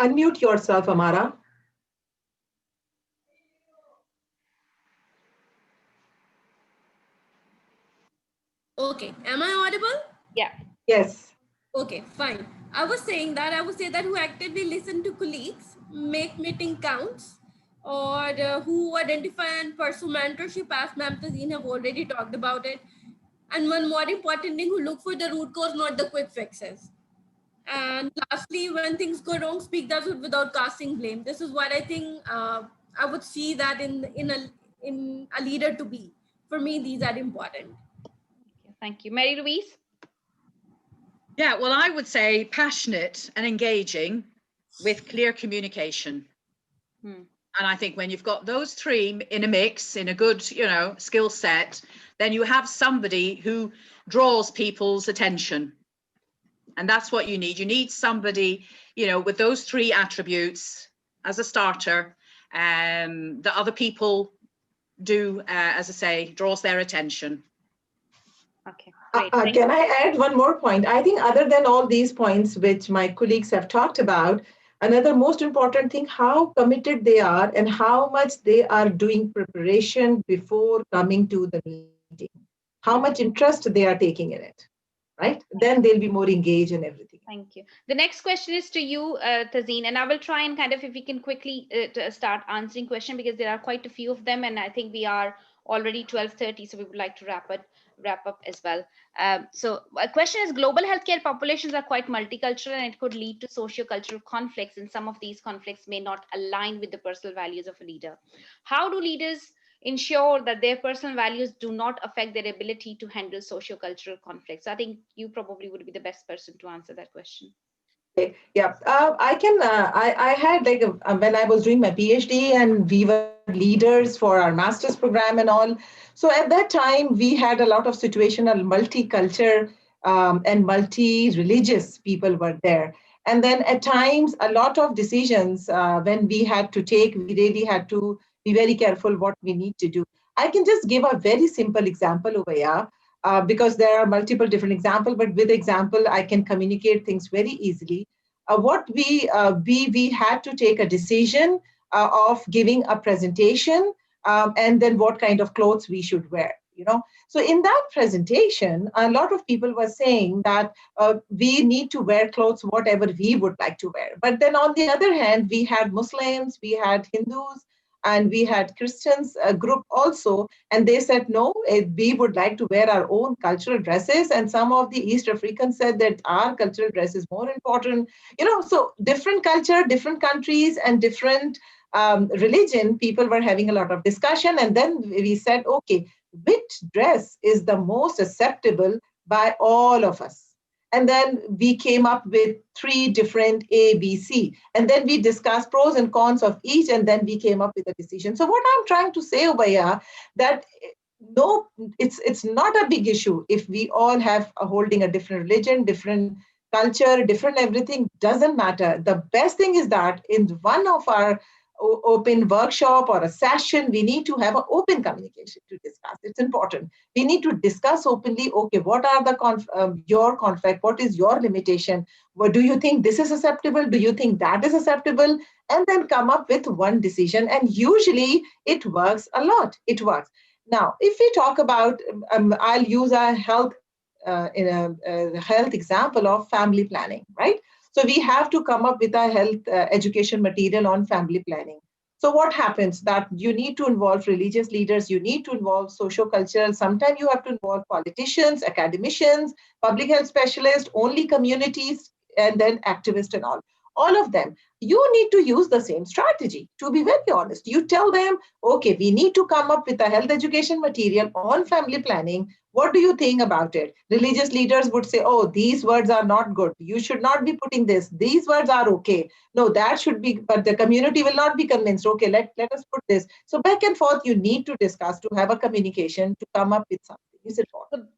Unmute yourself, Amara. Okay, am I audible? Yeah. Yes. Okay, fine. I would say that who actively listen to colleagues, make meeting counts, or who identify and pursue mentorship, as Ma'am Tazeen have already talked about it. And one more important thing, who look for the root cause, not the quick fixes. And lastly, when things go wrong, speak the truth without casting blame. This is what I think I would see that in a leader to be. For me, these are important. Thank you. Mary Louise? Yeah, well, I would say passionate and engaging with clear communication. And I think when you've got those three in a mix, in a good, skill set, then you have somebody who draws people's attention. And that's what you need. You need somebody, with those three attributes as a starter, that other people do, as I say, draws their attention. Okay, great. Can I add one more point? I think other than all these points, which my colleagues have talked about, another most important thing, how committed they are and how much they are doing preparation before coming to the meeting, how much interest they are taking in it, right? Then they'll be more engaged in everything. Thank you. The next question is to you, Tazeen, and I will try and kind of, if we can quickly start answering question, because there are quite a few of them, and I think we are already 12:30, so we would like to wrap up as well. So a question is, global healthcare populations are quite multicultural, and it could lead to socio-cultural conflicts, and some of these conflicts may not align with the personal values of a leader. How do leaders ensure that their personal values do not affect their ability to handle socio-cultural conflicts? I think you probably would be the best person to answer that question. Yeah, I can. I had like when I was doing my PhD, and we were leaders for our master's program and all. So at that time, we had a lot of situational, multicultural, and multi-religious people were there. And then at times, a lot of decisions when we had to take, we really had to be very careful what we need to do. I can just give a very simple example over here. Because there are multiple different examples, but with example, I can communicate things very easily. What we had to take a decision of giving a presentation, and then what kind of clothes we should wear. So in that presentation, a lot of people were saying that we need to wear clothes whatever we would like to wear. But then on the other hand, we had Muslims, we had Hindus, and we had Christians group also, and they said, no, we would like to wear our own cultural dresses. And some of the East Africans said that our cultural dress is more important. So different culture, different countries, and different religion, people were having a lot of discussion. And then we said, okay, which dress is the most acceptable by all of us? And then we came up with 3 different A, B, C. And then we discussed pros and cons of each, and then we came up with a decision. So what I'm trying to say over here, that no, it's not a big issue if we all have holding a different religion, different culture, different everything, doesn't matter. The best thing is that in one of our open workshop or a session, we need to have an open communication to discuss. It's important. We need to discuss openly, okay, what are the your conflict? What is your limitation? What do you think this is acceptable? Do you think that is acceptable? And then come up with one decision. And usually it works a lot. It works. Now, if we talk about, I'll use a health health example of family planning, right? So we have to come up with a health education material on family planning. So what happens that you need to involve religious leaders, you need to involve socio-cultural, sometimes you have to involve politicians, academicians, public health specialists, only communities, and then activists and all of them. You need to use the same strategy. To be very honest, you tell them, okay, we need to come up with a health education material on family planning. What do you think about it? Religious leaders would say, oh, these words are not good. You should not be putting this. These words are okay. No, that should be, but the community will not be convinced. Okay, let us put this. So back and forth, you need to discuss, to have a communication, to come up with something. Is it important?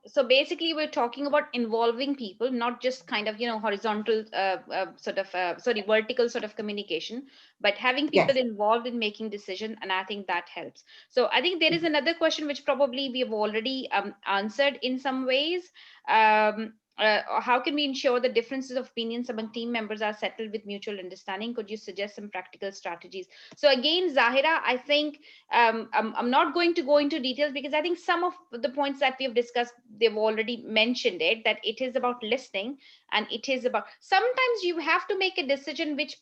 So basically we're talking about involving people, not just kind of horizontal vertical sort of communication, but having people involved in making decision, and I think that helps. So I think there is another question which probably we have already answered in some ways. How can we ensure the differences of opinions among team members are settled with mutual understanding? Could you suggest some practical strategies? So again, Zahira, I think I'm not going to go into details, because I think some of the points that we have discussed, they've already mentioned it, that it is about listening, and it is about, sometimes you have to make a decision which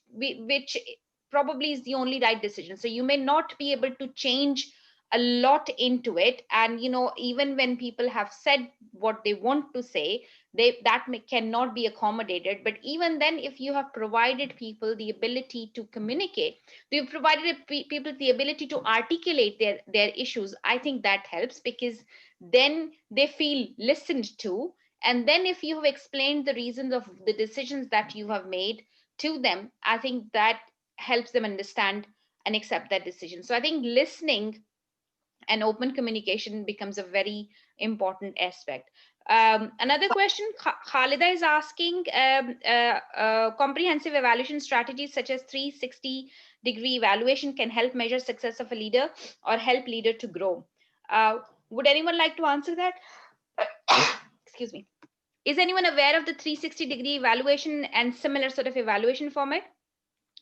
probably is the only right decision. So you may not be able to change a lot into it, and even when people have said what they want to say, cannot be accommodated. But even then, if you have provided people the ability to communicate, you've provided people the ability to articulate their issues, I think that helps, because then they feel listened to. And then if you have explained the reasons of the decisions that you have made to them, I think that helps them understand and accept that decision. So I think listening and open communication becomes a very important aspect. Another question Khalida is asking, comprehensive evaluation strategies such as 360-degree evaluation can help measure success of a leader or help leader to grow. Would anyone like to answer that? Excuse me. Is anyone aware of the 360-degree evaluation and similar sort of evaluation format?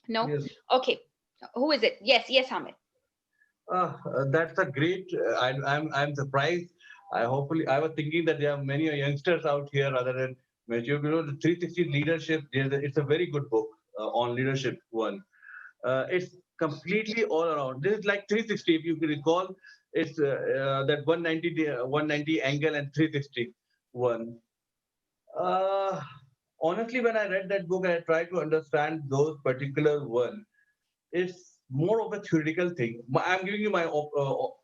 No? Yes. Okay. Who is it? Yes, Hamid. That's a great. I'm surprised. I was thinking that there are many youngsters out here rather than mature. The 360 leadership. It's a very good book on leadership. One. It's completely all around. This is like 360. If you can recall, it's that 190 angle and 360 one. Uh, Honestly, when I read that book, I tried to understand those particular one. It's more of a theoretical thing. I'm giving you my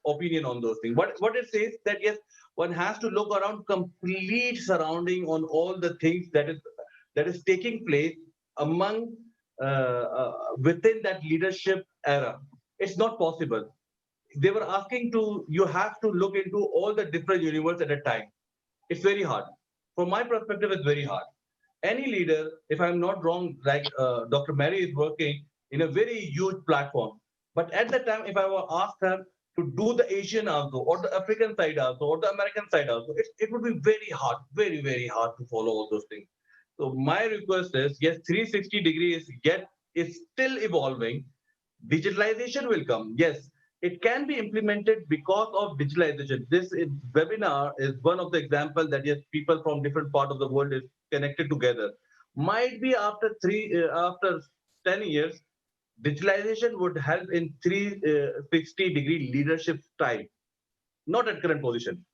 opinion on those things. What it says that yes, one has to look around complete surrounding on all the things that is taking place among within that leadership era. It's not possible. They were asking to you have to look into all the different universe at a time. It's very hard. From my perspective, it's very hard. Any leader, if I'm not wrong, like Dr. Mary is working in a very huge platform. But at the time, if I were asked her to do the Asian also, or the African side also, or the American side also, it would be very hard, very, very hard to follow all those things. So my request is, yes, 360 degrees is still evolving. Digitalization will come. Yes, it can be implemented because of digitalization. Webinar is one of the examples that yes, people from different part of the world is connected together. Might be after 10 years, digitalization would help in 360-degree leadership style, not at current position.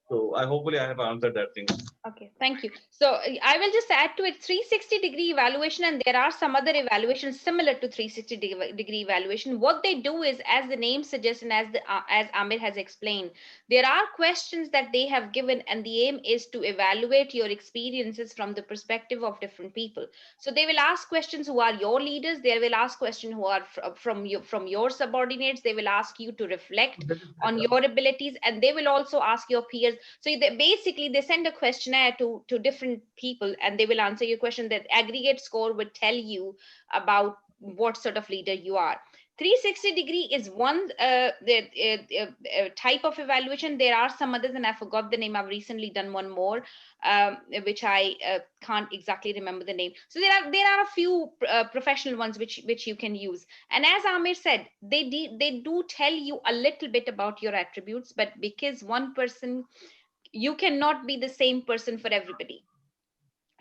So hopefully I have answered that thing. Okay, thank you. So I will just add to it 360-degree evaluation, and there are some other evaluations similar to 360-degree evaluation. What they do is, as the name suggests, and as Amir has explained, there are questions that they have given, and the aim is to evaluate your experiences from the perspective of different people. So they will ask questions who are your leaders. They will ask questions who are from your subordinates. They will ask you to reflect on your abilities, and they will also ask your peers. So they send a questionnaire to different people, and they will answer your question. That aggregate score would tell you about what sort of leader you are. 360-degree is one type of evaluation. There are some others, and I forgot the name. I've recently done one more, which I can't exactly remember the name. So there are a few professional ones which you can use. And as Amir said, they do tell you a little bit about your attributes, but because one person, you cannot be the same person for everybody.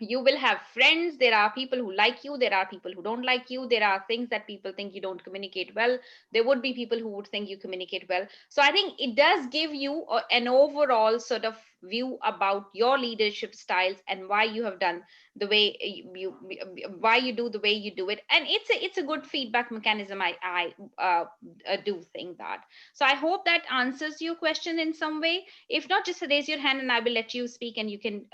You will have friends. There are people who like you, there are people who don't like you, there are things that people think you don't communicate well, there would be people who would think you communicate well. So I think it does give you an overall sort of view about your leadership styles and why you have done the way why you do the way you do it. And it's a good feedback mechanism. I do think that. So I hope that answers your question in some way. If not, just raise your hand and I will let you speak, and you can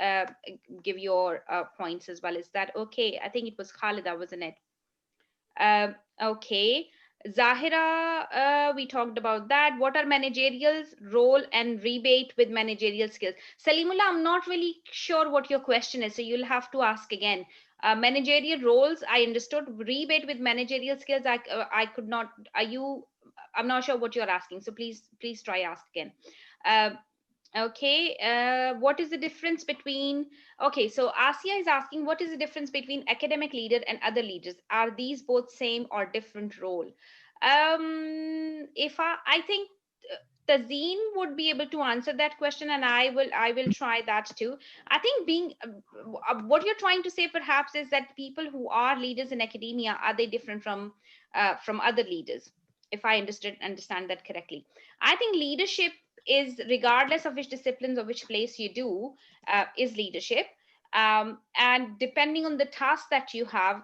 give your points as well. Is that okay? I think it was Khalida, wasn't it? Okay. Zahira, we talked about that. What are managerial role and rebate with managerial skills? Salimullah, I'm not really sure what your question is, so you'll have to ask again. Managerial roles, I understood. Rebate with managerial skills, I could not. I'm not sure what you're asking, so please try ask again. Okay, what is the difference between, okay, so Asia is asking, what is the difference between academic leader and other leaders? Are these both same or different role? If I think Tazeen would be able to answer that question, and I will try that too. I think being what you're trying to say perhaps is that people who are leaders in academia, are they different from other leaders? If I understand that correctly. I think leadership is, regardless of which disciplines or which place you do, is leadership. And depending on the task that you have,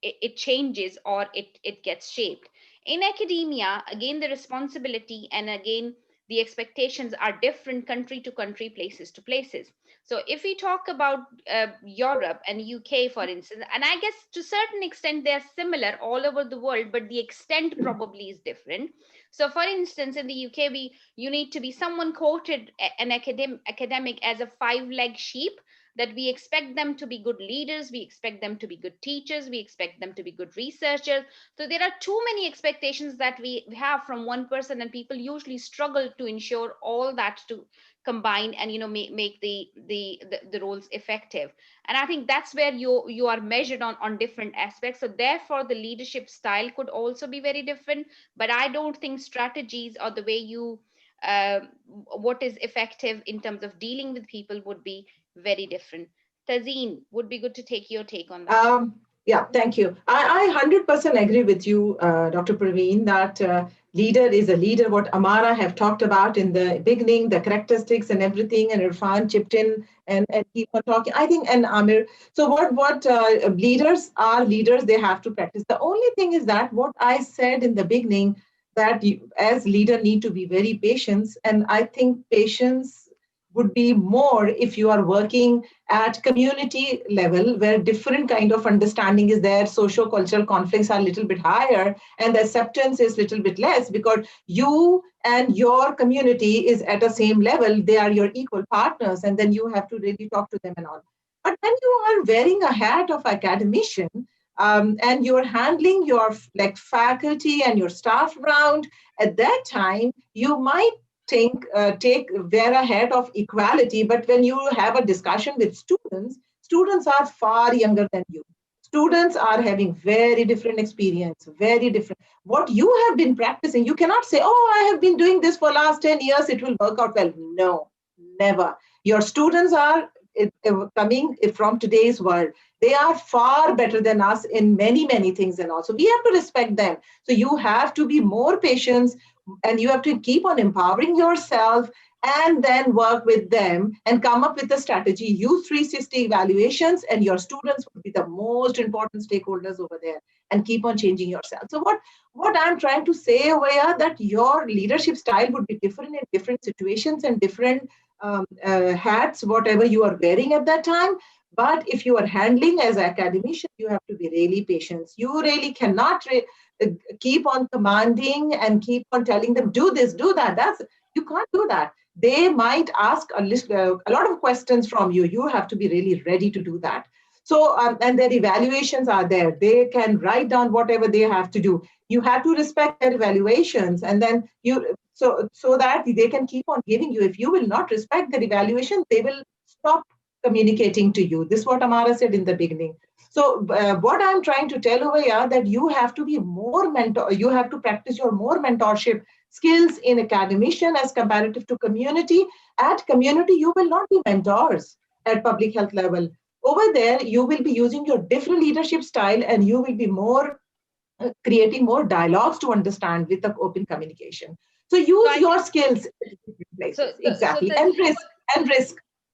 it changes, or it gets shaped. In academia, again, the responsibility and again the expectations are different country to country, places to places. So if we talk about Europe and UK, for instance, and I guess to a certain extent they're similar all over the world, but the extent probably is different. So for instance, in the UK, you need to be, someone quoted an academic as a five-leg sheep, that we expect them to be good leaders, we expect them to be good teachers, we expect them to be good researchers. So there are too many expectations that we have from one person, and people usually struggle to ensure all that to combine and make the roles effective. And I think that's where you are measured on different aspects. So therefore the leadership style could also be very different, but I don't think strategies or the way you what is effective in terms of dealing with people would be very different. Tazeen, would be good to take your take on that. Yeah, thank you. I 100% agree with you, Dr. Parveen, that leader is a leader. What Amara have talked about in the beginning, the characteristics and everything, and Irfan chipped in and keep on talking. I think, and Amir. So what leaders are leaders, they have to practice. The only thing is that what I said in the beginning, that you, as leader, need to be very patient. And I think patience would be more if you are working at community level, where different kind of understanding is there. Socio-cultural conflicts are a little bit higher and the acceptance is a little bit less, because you and your community is at the same level. They are your equal partners, and then you have to really talk to them and all. But when you are wearing a hat of academician, and you're handling your like faculty and your staff around, at that time you might wear a hat of equality. But when you have a discussion with students, students are far younger than you. Students are having very different experience, very different. What you have been practicing, you cannot say, oh, I have been doing this for last 10 years, it will work out well. No, never. Your students are coming from today's world. They are far better than us in many, many things, and also we have to respect them. So you have to be more patient, and you have to keep on empowering yourself, and then work with them and come up with a strategy. Use 360 evaluations, and your students will be the most important stakeholders over there, and keep on changing yourself. So what I'm trying to say over here, that your leadership style would be different in different situations and different hats, whatever you are wearing at that time. But if you are handling as an academician, you have to be really patient. You really cannot keep on commanding and keep on telling them, do this, do that. You can't do that. They might ask a lot of questions from you. You have to be really ready to do that. So, and their evaluations are there. They can write down whatever they have to do. You have to respect their evaluations, and then so that they can keep on giving you. If you will not respect their evaluation, they will stop communicating to you. This is what Amara said in the beginning. So what I'm trying to tell over here, that you have to be more mentor. You have to practice your more mentorship skills in academician as comparative to community. At community, you will not be mentors at public health level. Over there, you will be using your different leadership style, and you will be more creating more dialogues to understand with the open communication. So use your skills in different places. Exactly. And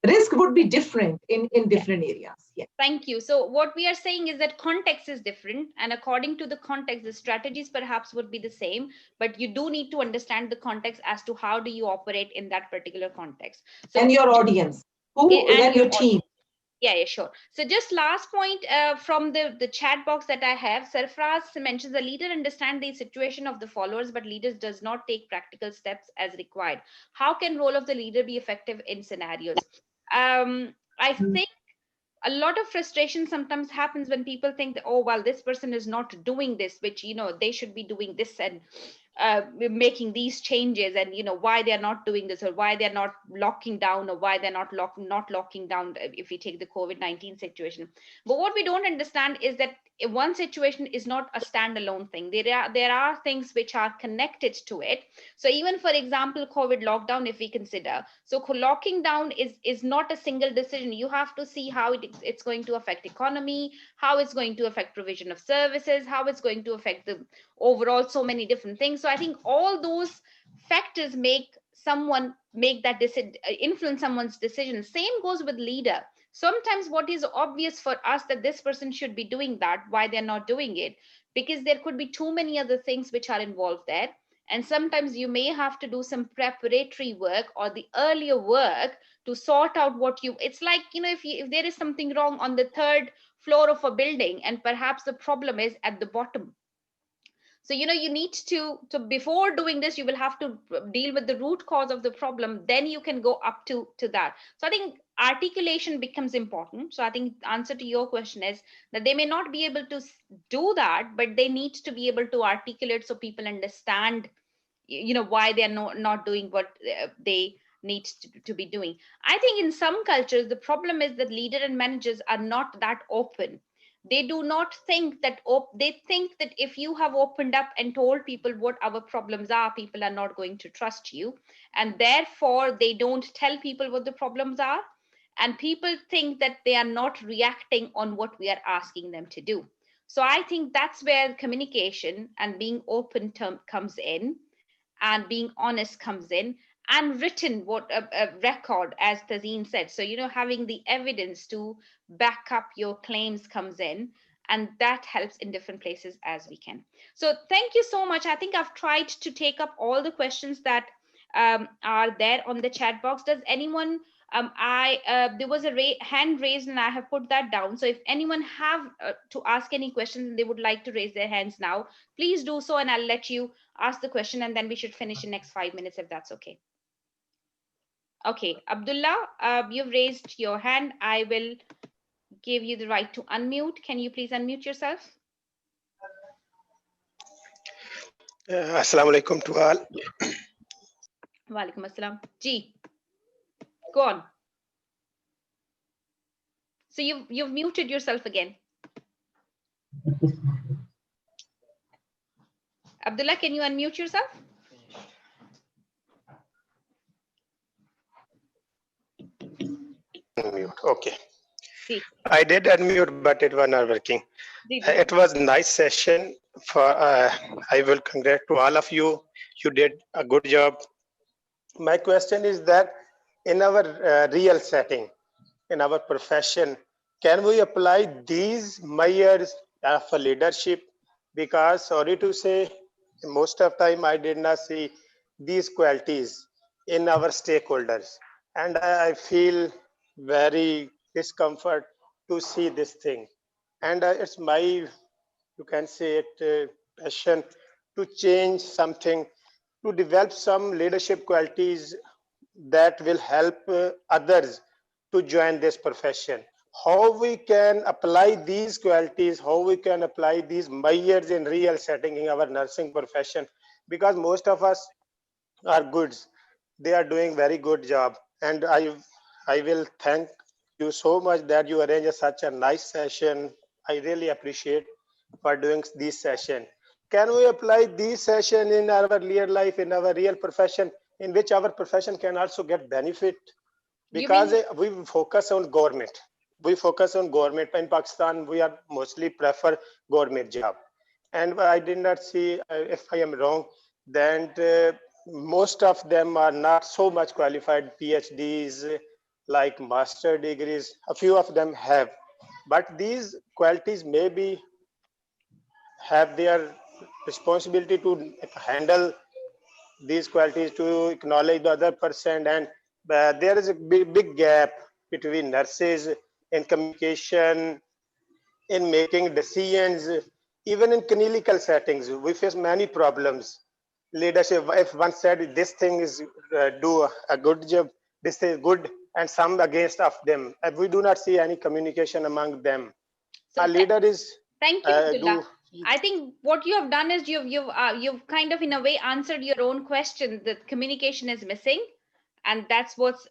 risk would be different in different areas. Yeah. Thank you. So what we are saying is that context is different, and according to the context, the strategies perhaps would be the same, but you do need to understand the context as to how do you operate in that particular context. So, and your audience, and your team. Yeah, sure. So just last point from the chat box that I have, Sarfraz mentions the leader understand the situation of the followers, but leaders does not take practical steps as required. How can role of the leader be effective in scenarios? I think a lot of frustration sometimes happens when people think that, oh, well, this person is not doing this, which, they should be doing this, and making these changes, and why they're not doing this, or why they're not locking down, or why they're not locking down, if we take the COVID-19 situation. But what we don't understand is that one situation is not a standalone thing. There are things which are connected to it. So even, for example, COVID lockdown, if we consider, so locking down is not a single decision. You have to see how it's going to affect economy, how it's going to affect provision of services, how it's going to affect the overall so many different things. So I think all those factors make that decision, influence someone's decision. Same goes with leader. Sometimes what is obvious for us that this person should be doing that, why they're not doing it, because there could be too many other things which are involved there. And sometimes you may have to do some preparatory work or the earlier work to sort out what you, it's like, if there is something wrong on the third floor of a building and perhaps the problem is at the bottom. So, you need to before doing this, you will have to deal with the root cause of the problem. Then you can go up to that. So I think articulation becomes important. So I think the answer to your question is that they may not be able to do that, but they need to be able to articulate so people understand, why they are not doing what they need to be doing. I think in some cultures, the problem is that leaders and managers are not that open. They do not think that they think that if you have opened up and told people what our problems are, people are not going to trust you, and therefore they don't tell people what the problems are, and people think that they are not reacting on what we are asking them to do. So I think that's where communication and being open comes in, and being honest comes in, and written what a record, as Tazeen said. So having the evidence to back up your claims comes in, and that helps in different places as we can. So thank you so much. I think I've tried to take up all the questions that are there on the chat box. Does anyone there was a hand raised and I have put that down. So if anyone have to ask any questions and they would like to raise their hands now, please do so, and I'll let you ask the question, and then we should finish in next 5 minutes if that's okay. Okay, Abdullah, you've raised your hand. I will give you the right to unmute. Can you please unmute yourself? Assalamu alaikum to all. Walaikum assalam. Ji, go on. So you've muted yourself again. Abdullah, can you unmute yourself? Unmute. Okay. See. I did unmute, but it was not working. It was a nice session. I will congratulate to all of you. You did a good job. My question is that in our real setting, in our profession, can we apply these measures of leadership? Because sorry to say, most of the time I did not see these qualities in our stakeholders, and I feel very discomfort to see this thing. And it's my, you can say it, passion to change something, to develop some leadership qualities that will help others to join this profession. How we can apply these qualities, how we can apply these measures in real setting in our nursing profession, because most of us are goods. They are doing very good job. And I will thank you so much that you arranged such a nice session. I really appreciate for doing this session. Can we apply this session in our real life, in our real profession, in which our profession can also get benefit? Because we focus on government. We focus on government. In Pakistan, we are mostly prefer government job. And I did not see, if I am wrong, then most of them are not so much qualified PhDs, like master degrees. A few of them have. But these qualities maybe have their responsibility to handle these qualities, to acknowledge the other person. And there is a big gap between nurses in communication, in making decisions. Even in clinical settings, we face many problems. Leadership, if one said this thing is do a good job, this is good, and some against of them, we do not see any communication among them. So a leader is thank you, Abdullah. I think what you have done is you've kind of in a way answered your own question, that communication is missing, and that's what's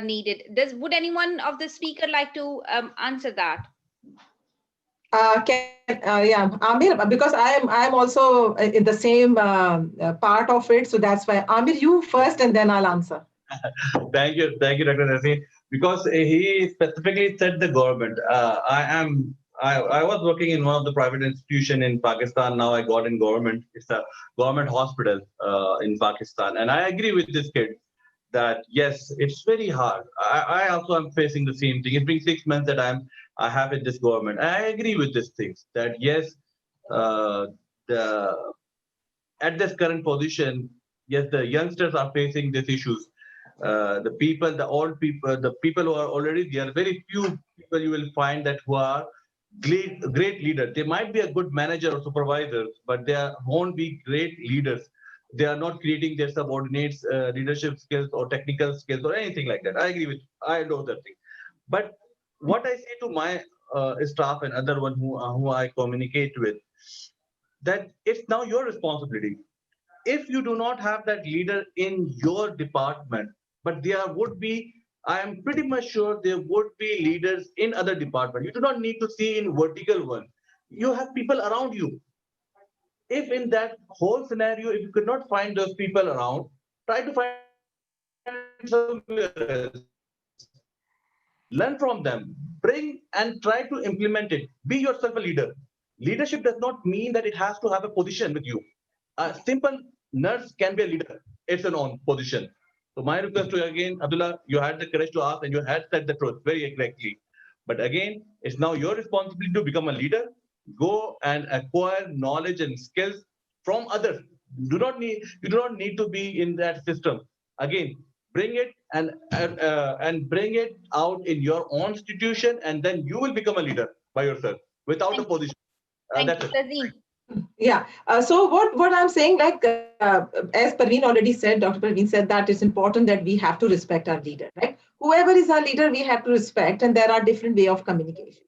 needed. Would anyone of the speaker like to answer that? Yeah, Amir, because I'm also in the same part of it, so that's why Amir, you first, and then I'll answer. Thank you, Dr. Naseem. Because he specifically said the government. I was working in one of the private institution in Pakistan. Now I got in government. It's a government hospital in Pakistan. And I agree with this kid that yes, it's very hard. I also am facing the same thing. It's been 6 months that I have in this government. I agree with these things that yes, at this current position, yes, the youngsters are facing these issues. The people, the old people, the people who are already there, very few people you will find that who are great leaders. They might be a good manager or supervisors, but won't be great leaders. They are not creating their subordinates leadership skills or technical skills or anything like that. I agree with, I know that thing. But what I say to my staff and other one who I communicate with, that it's now your responsibility. If you do not have that leader in your department, but there would be, I am pretty much sure there would be leaders in other departments. You do not need to see in vertical one. You have people around you. If in that whole scenario, if you could not find those people around, try to find somewhere else. Learn from them, bring and try to implement it. Be yourself a leader. Leadership does not mean that it has to have a position with you. A simple nurse can be a leader. It's an own position. So my request to you again, Abdullah, you had the courage to ask and you had said the truth very correctly. But again, it's now your responsibility to become a leader. Go and acquire knowledge and skills from others. You do not need to be in that system. Again, bring it and bring it out in your own institution, and then you will become a leader by yourself without a Thank you. position. Thank That's you, it. Fazeen. Yeah. So what I'm saying, like as Parveen already said, Dr. Parveen said that it's important that we have to respect our leader, right? Whoever is our leader, we have to respect, and there are different way of communication.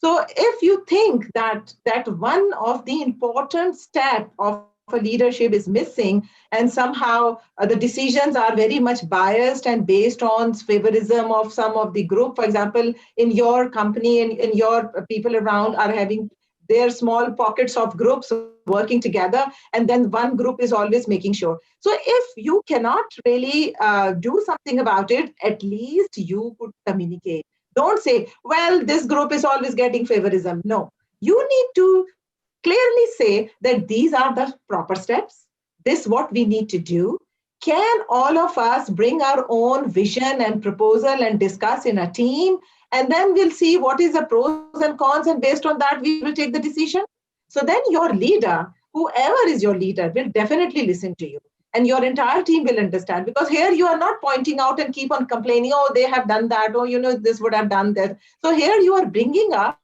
So if you think that one of the important step of a leadership is missing, and somehow the decisions are very much biased and based on favorism of some of the group, for example, in your company and in your people around are having their small pockets of groups working together, and then one group is always making sure. So if you cannot really do something about it, at least you could communicate. Don't say, well, this group is always getting favorism. No, you need to clearly say that these are the proper steps. This what we need to do. Can all of us bring our own vision and proposal and discuss in a team? And then we'll see what is the pros and cons. And based on that, we will take the decision. So then your leader, whoever is your leader, will definitely listen to you. And your entire team will understand, because here you are not pointing out and keep on complaining, oh, they have done that, or, this would have done that. So here you are bringing a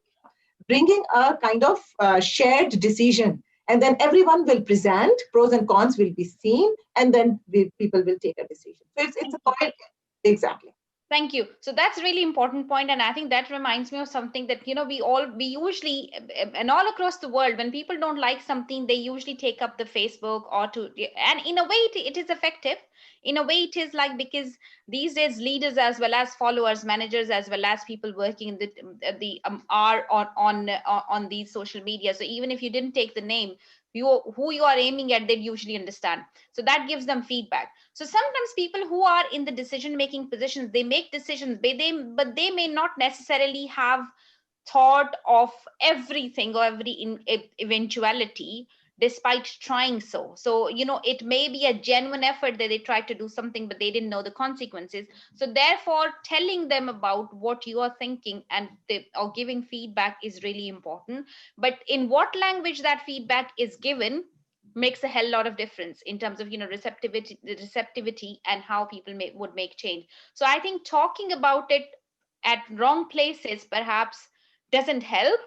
kind of shared decision, and then everyone will present, pros and cons will be seen, and then people will take a decision. So it's a point. Exactly. Thank you. So that's a really important point, and I think that reminds me of something that we usually, and all across the world, when people don't like something, they usually take up the Facebook and in a way it is effective. In a way it is like, because these days leaders as well as followers, managers as well as people working in the are on these social media. So even if you didn't take the name, who you are aiming at, they usually understand. So that gives them feedback. So sometimes people who are in the decision making positions, they make decisions, but they may not necessarily have thought of everything or every eventuality, despite trying. So it may be a genuine effort that they tried to do something, but they didn't know the consequences. So therefore, telling them about what you are thinking or giving feedback is really important. But in what language that feedback is given makes a hell lot of difference in terms of receptivity and how people would make change. So I think talking about it at wrong places perhaps doesn't help.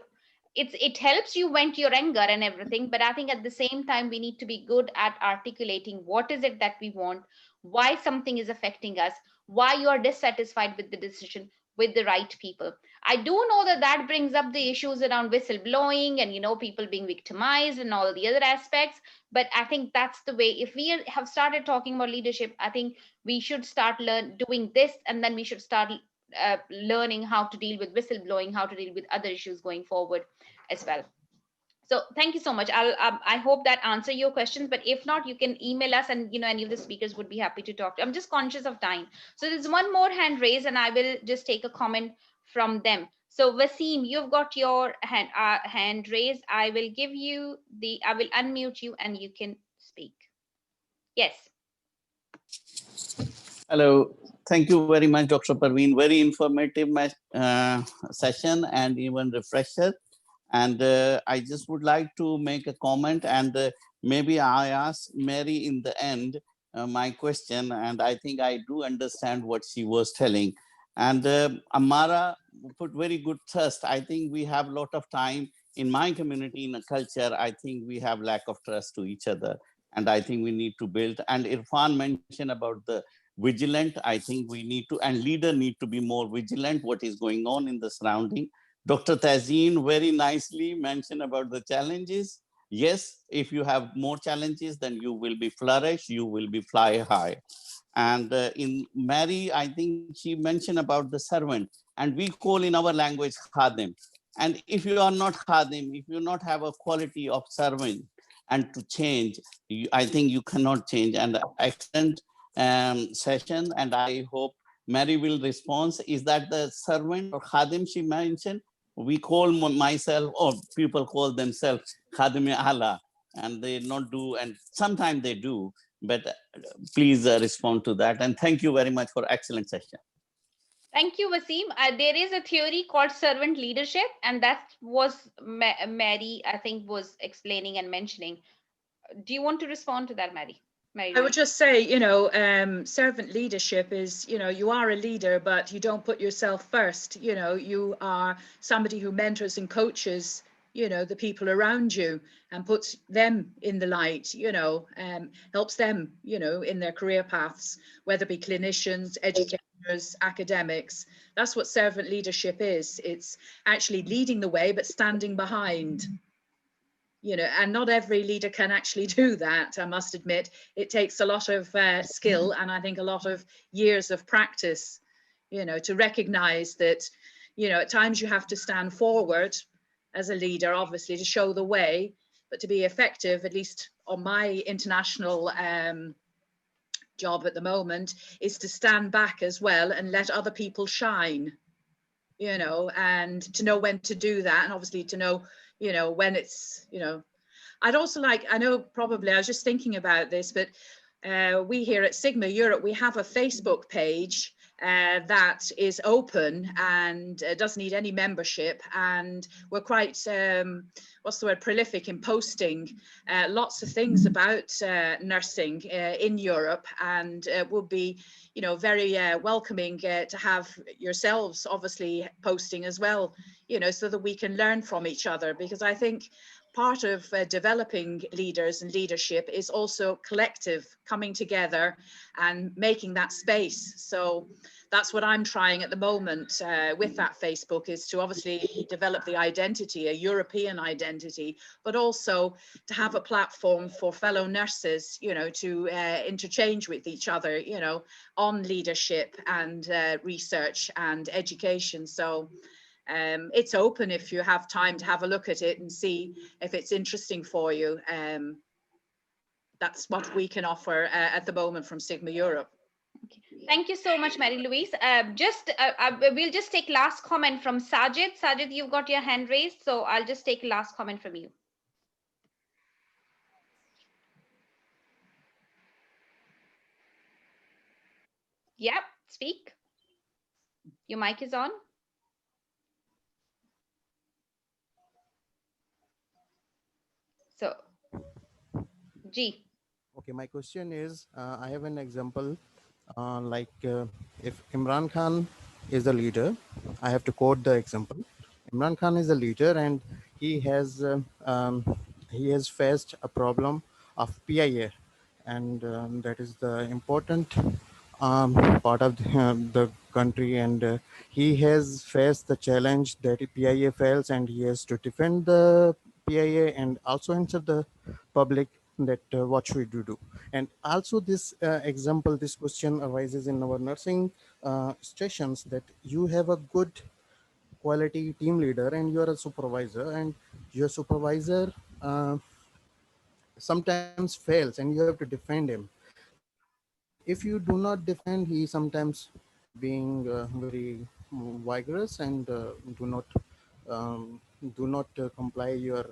It helps you vent your anger and everything, but I think at the same time we need to be good at articulating what is it that we want, why something is affecting us, why you are dissatisfied with the decision, with the right people. I do know that brings up the issues around whistleblowing and people being victimized and all the other aspects, but I think that's the way. If we have started talking about leadership, I think we should start doing this, and then we should start learning how to deal with whistleblowing, how to deal with other issues going forward as well. So thank you so much. I hope that answer your questions, but if not, you can email us, and any of the speakers would be happy to talk. I'm just conscious of time. So there's one more hand raised, and I will just take a comment from them. So Wasim, you've got your hand raised. I will unmute you and you can speak. Yes. Hello. Thank you very much, Dr. Parveen. Very informative session and even refresher. And I just would like to make a comment, and maybe I ask Mary in the end my question, and I think I do understand what she was telling. And Amara put very good trust. I think we have a lot of time in my community, in a culture. I think we have lack of trust to each other, and I think we need to build. And Irfan mentioned about the vigilant. I think we need to, and leader need to be more vigilant what is going on in the surrounding. Dr. Tazeen very nicely mentioned about the challenges. Yes, if you have more challenges, then you will be flourish, you will be fly high. And in Mary, I think she mentioned about the servant, and we call in our language khadim. And if you are not khadim, if you not have a quality of servant and to change, I think you cannot change. And excellent session, and I hope Mary will respond. Is that the servant or khadim she mentioned? We call myself, or people call themselves khadim Allah, and they not do, and sometimes they do, but please respond to that. And thank you very much for excellent session. Thank you, Wasim. There is a theory called servant leadership, and that was Mary, I think, was explaining and mentioning. Do you want to respond to that, Mary? I would just say, servant leadership is, you are a leader, but you don't put yourself first. You are somebody who mentors and coaches, the people around you, and puts them in the light, helps them, in their career paths, whether it be clinicians, educators, academics. That's what servant leadership is. It's actually leading the way, but standing behind. And not every leader can actually do that, I must admit. It takes a lot of skill, and I think a lot of years of practice, to recognize that, at times you have to stand forward as a leader, obviously, to show the way, but to be effective, at least on my international job at the moment, is to stand back as well and let other people shine, and to know when to do that, and obviously to know when it's, I'd also like, I know probably, I was just thinking about this, but we here at Sigma Europe, we have a Facebook page that is open and doesn't need any membership. And we're quite, what's the word, prolific in posting lots of things about nursing in Europe, and will be, very welcoming to have yourselves obviously posting as well, so that we can learn from each other, because I think part of developing leaders and leadership is also collective, coming together and making that space. So that's what I'm trying at the moment with that Facebook, is to obviously develop the identity, a European identity, but also to have a platform for fellow nurses, to interchange with each other, on leadership and research and education. So it's open if you have time to have a look at it and see if it's interesting for you. That's what we can offer at the moment from Sigma Europe. Okay. Thank you so much, Mary Louise. We'll just take last comment from Sajid. Sajid, you've got your hand raised, so I'll just take last comment from you. Yep, speak. Your mic is on. So, G. Okay, my question is, I have an example, if Imran Khan is the leader, I have to quote the example. Imran Khan is a leader, and he has faced a problem of PIA, and that is the important part of the country, and he has faced the challenge that PIA fails, and he has to defend the PIA and also answer the public that what should we do. And also this example, this question arises in our nursing stations, that you have a good quality team leader and you are a supervisor, and your supervisor sometimes fails and you have to defend him. If you do not defend, he sometimes being very vigorous and do not comply your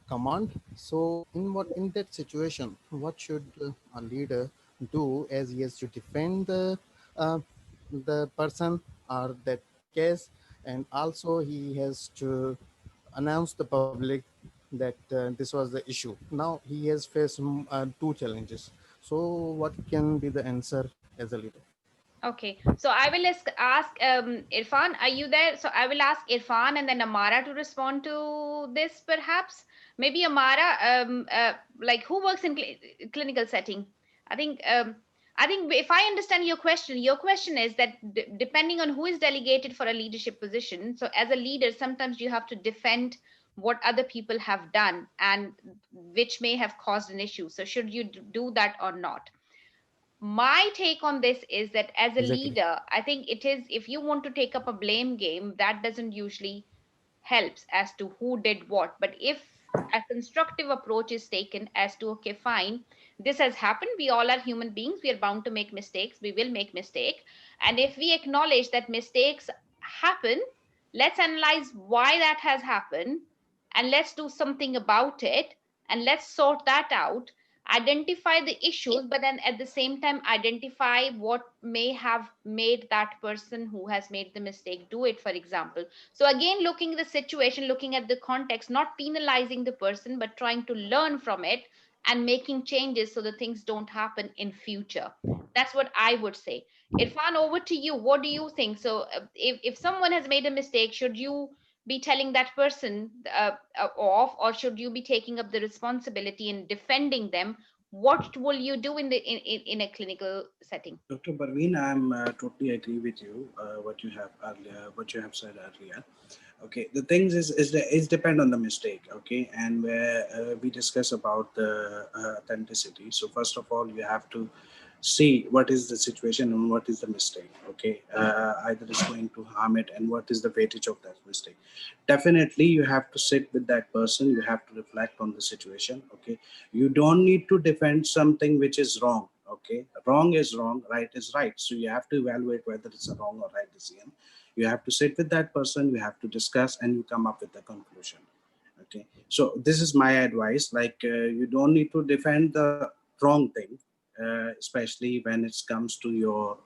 command. So in that situation, what should a leader do, as he has to defend the person or that case, and also he has to announced the public that this was the issue. Now he has faced two challenges. So what can be the answer as a leader? Okay, so I will ask Irfan, are you there? So I will ask Irfan and then Amara to respond to this, perhaps. Maybe Amara, like who works in clinical setting? I think I think if I understand your question is that depending on who is delegated for a leadership position. So as a leader, sometimes you have to defend what other people have done and which may have caused an issue. So should you do that or not? My take on this is that as a Exactly. leader, I think it is, if you want to take up a blame game, that doesn't usually helps as to who did what. But if a constructive approach is taken as to, okay, fine, this has happened, we all are human beings, we are bound to make mistakes, we will make mistake, and if we acknowledge that mistakes happen, let's analyze why that has happened, and let's do something about it, and let's sort that out, identify the issues, but then at the same time identify what may have made that person who has made the mistake do it, for example. So again, looking at the situation, looking at the context, not penalizing the person, but trying to learn from it and making changes so that things don't happen in future. That's what I would say. Irfan, over to you. What do you think? So if someone has made a mistake, should you be telling that person off, or should you be taking up the responsibility and defending them? What will you do in the in a clinical setting? Dr. Parveen, I'm totally agree with you. What you have said earlier. Okay, the things is depend on the mistake. Okay, and where we discuss about the authenticity. So first of all, you have to see what is the situation and what is the mistake. Okay, either it's going to harm it, and what is the weightage of that mistake. Definitely, you have to sit with that person. You have to reflect on the situation. Okay, you don't need to defend something which is wrong. Okay, wrong is wrong, right is right. So you have to evaluate whether it's a wrong or right decision. You have to sit with that person, you have to discuss, and you come up with the conclusion. Okay, so this is my advice. Like you don't need to defend the wrong thing, especially when it comes to your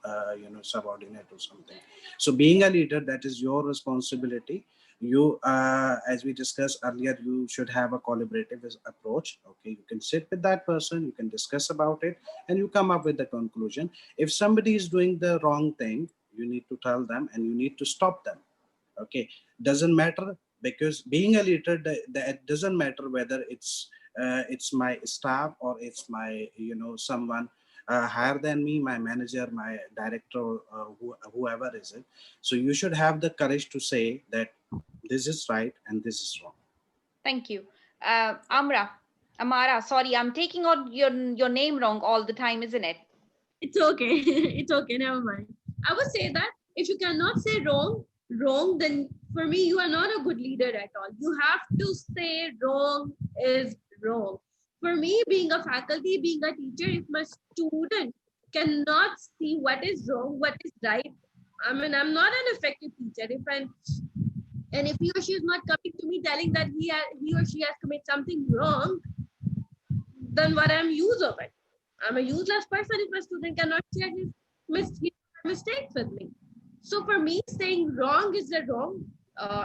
subordinate or something. So being a leader, that is your responsibility. You as we discussed earlier, you should have a collaborative approach. Okay, you can sit with that person, you can discuss about it, and you come up with the conclusion. If somebody is doing the wrong thing, you need to tell them and you need to stop them. Okay, doesn't matter, because being a leader, that doesn't matter whether it's my staff or it's my someone higher than me, my manager, my director, whoever is it. So you should have the courage to say that this is right and this is wrong. Thank you. Amara, sorry, I'm taking out your name wrong all the time, isn't it? It's okay. It's okay. Never mind. I would say that if you cannot say wrong, then for me, you are not a good leader at all. You have to say wrong is wrong. For me, being a faculty, being a teacher, if my student cannot see what is wrong, what is right, I mean, I'm not an effective teacher. And if he or she is not coming to me telling that he or she has committed something wrong, then what am use of it? I'm a useless person if my student cannot share his mistakes with me. So for me, saying wrong is the wrong.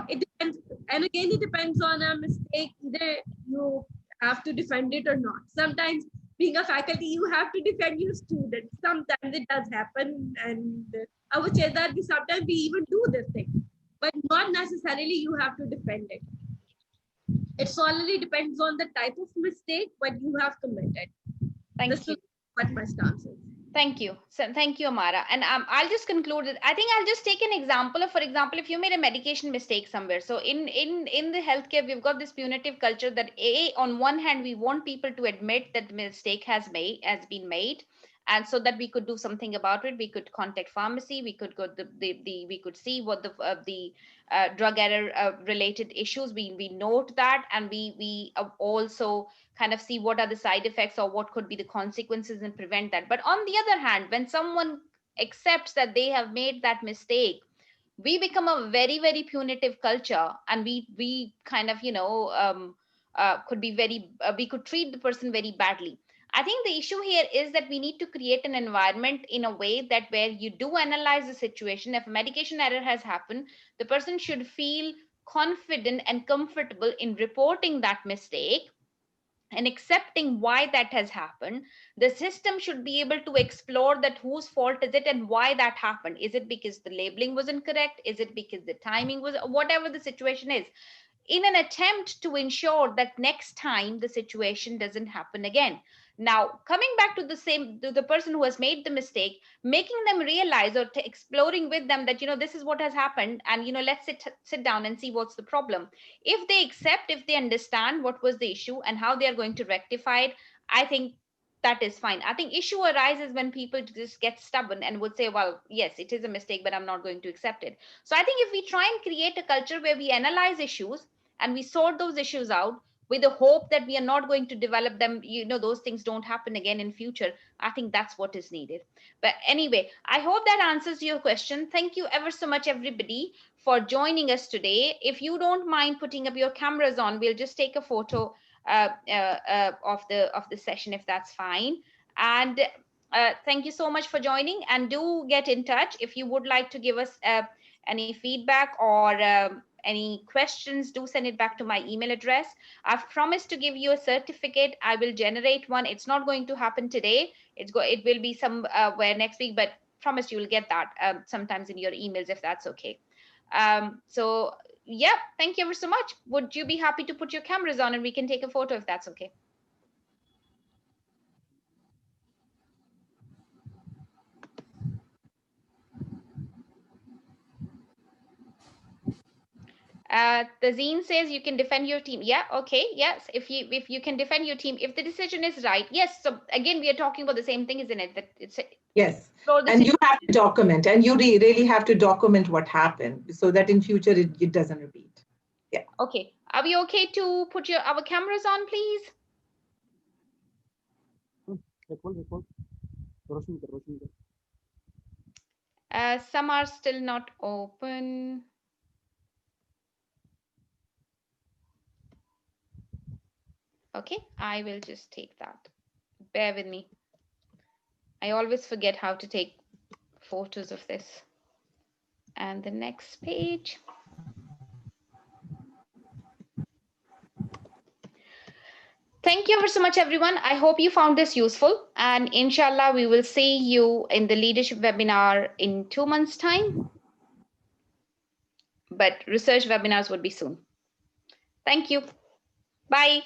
It depends, and again, it depends on a mistake. Either you have to defend it or not. Sometimes, being a faculty, you have to defend your students. Sometimes it does happen, and I would say that sometimes we even do this thing, but not necessarily you have to defend it. It solely depends on the type of mistake what you have committed. Thank you. What my stance is. Thank you. So, thank you, Amara. And I'll just conclude it. I think I'll just take an example of, for example, if you made a medication mistake somewhere. So in the healthcare, we've got this punitive culture that on one hand, we want people to admit that the mistake has been made, and so that we could do something about it. We could contact pharmacy. We could go we could see what the drug error related issues. We note that, and we also kind of see what are the side effects or what could be the consequences and prevent that. But on the other hand, when someone accepts that they have made that mistake, we become a very, very punitive culture, and we kind of could be very we could treat the person very badly. I think the issue here is that we need to create an environment in a way that where you do analyze the situation. If a medication error has happened, the person should feel confident and comfortable in reporting that mistake and accepting why that has happened, the system should be able to explore that whose fault is it and why that happened. Is it because the labeling was incorrect? Is it because the timing was, whatever the situation is, in an attempt to ensure that next time the situation doesn't happen again. Now, coming back to the person who has made the mistake, making them realize or exploring with them that, this is what has happened, and, let's sit down and see what's the problem. If they accept, if they understand what was the issue and how they are going to rectify it, I think that is fine. I think issue arises when people just get stubborn and would say, well, yes, it is a mistake, but I'm not going to accept it. So I think if we try and create a culture where we analyze issues and we sort those issues out with the hope that we are not going to develop them, those things don't happen again in future, I think that's what is needed. But anyway, I hope that answers your question. Thank you ever so much, everybody, for joining us today. If you don't mind putting up your cameras on, we'll just take a photo of the session, if that's fine. And thank you so much for joining, and do get in touch if you would like to give us any feedback or any questions. Do send it back to my email address. I've promised to give you a certificate. I will generate one. It's not going to happen today. It will be somewhere next week, but promise you will get that sometimes in your emails, if that's okay. So yeah, thank you ever so much. Would you be happy to put your cameras on and we can take a photo, if that's okay? Tazeen says you can defend your team. Yeah, okay, yes. If you can defend your team, if the decision is right, yes. So again, we are talking about the same thing, isn't it? That it's yes. And you have to document, and you really have to document what happened so that in future it doesn't repeat. Yeah. Okay. Are we okay to put our cameras on, please? Some are still not open. Okay, I will just take that. Bear with me. I always forget how to take photos of this. And the next page. Thank you ever so much, everyone. I hope you found this useful. And inshallah, we will see you in the leadership webinar in 2 months' time. But research webinars would be soon. Thank you. Bye.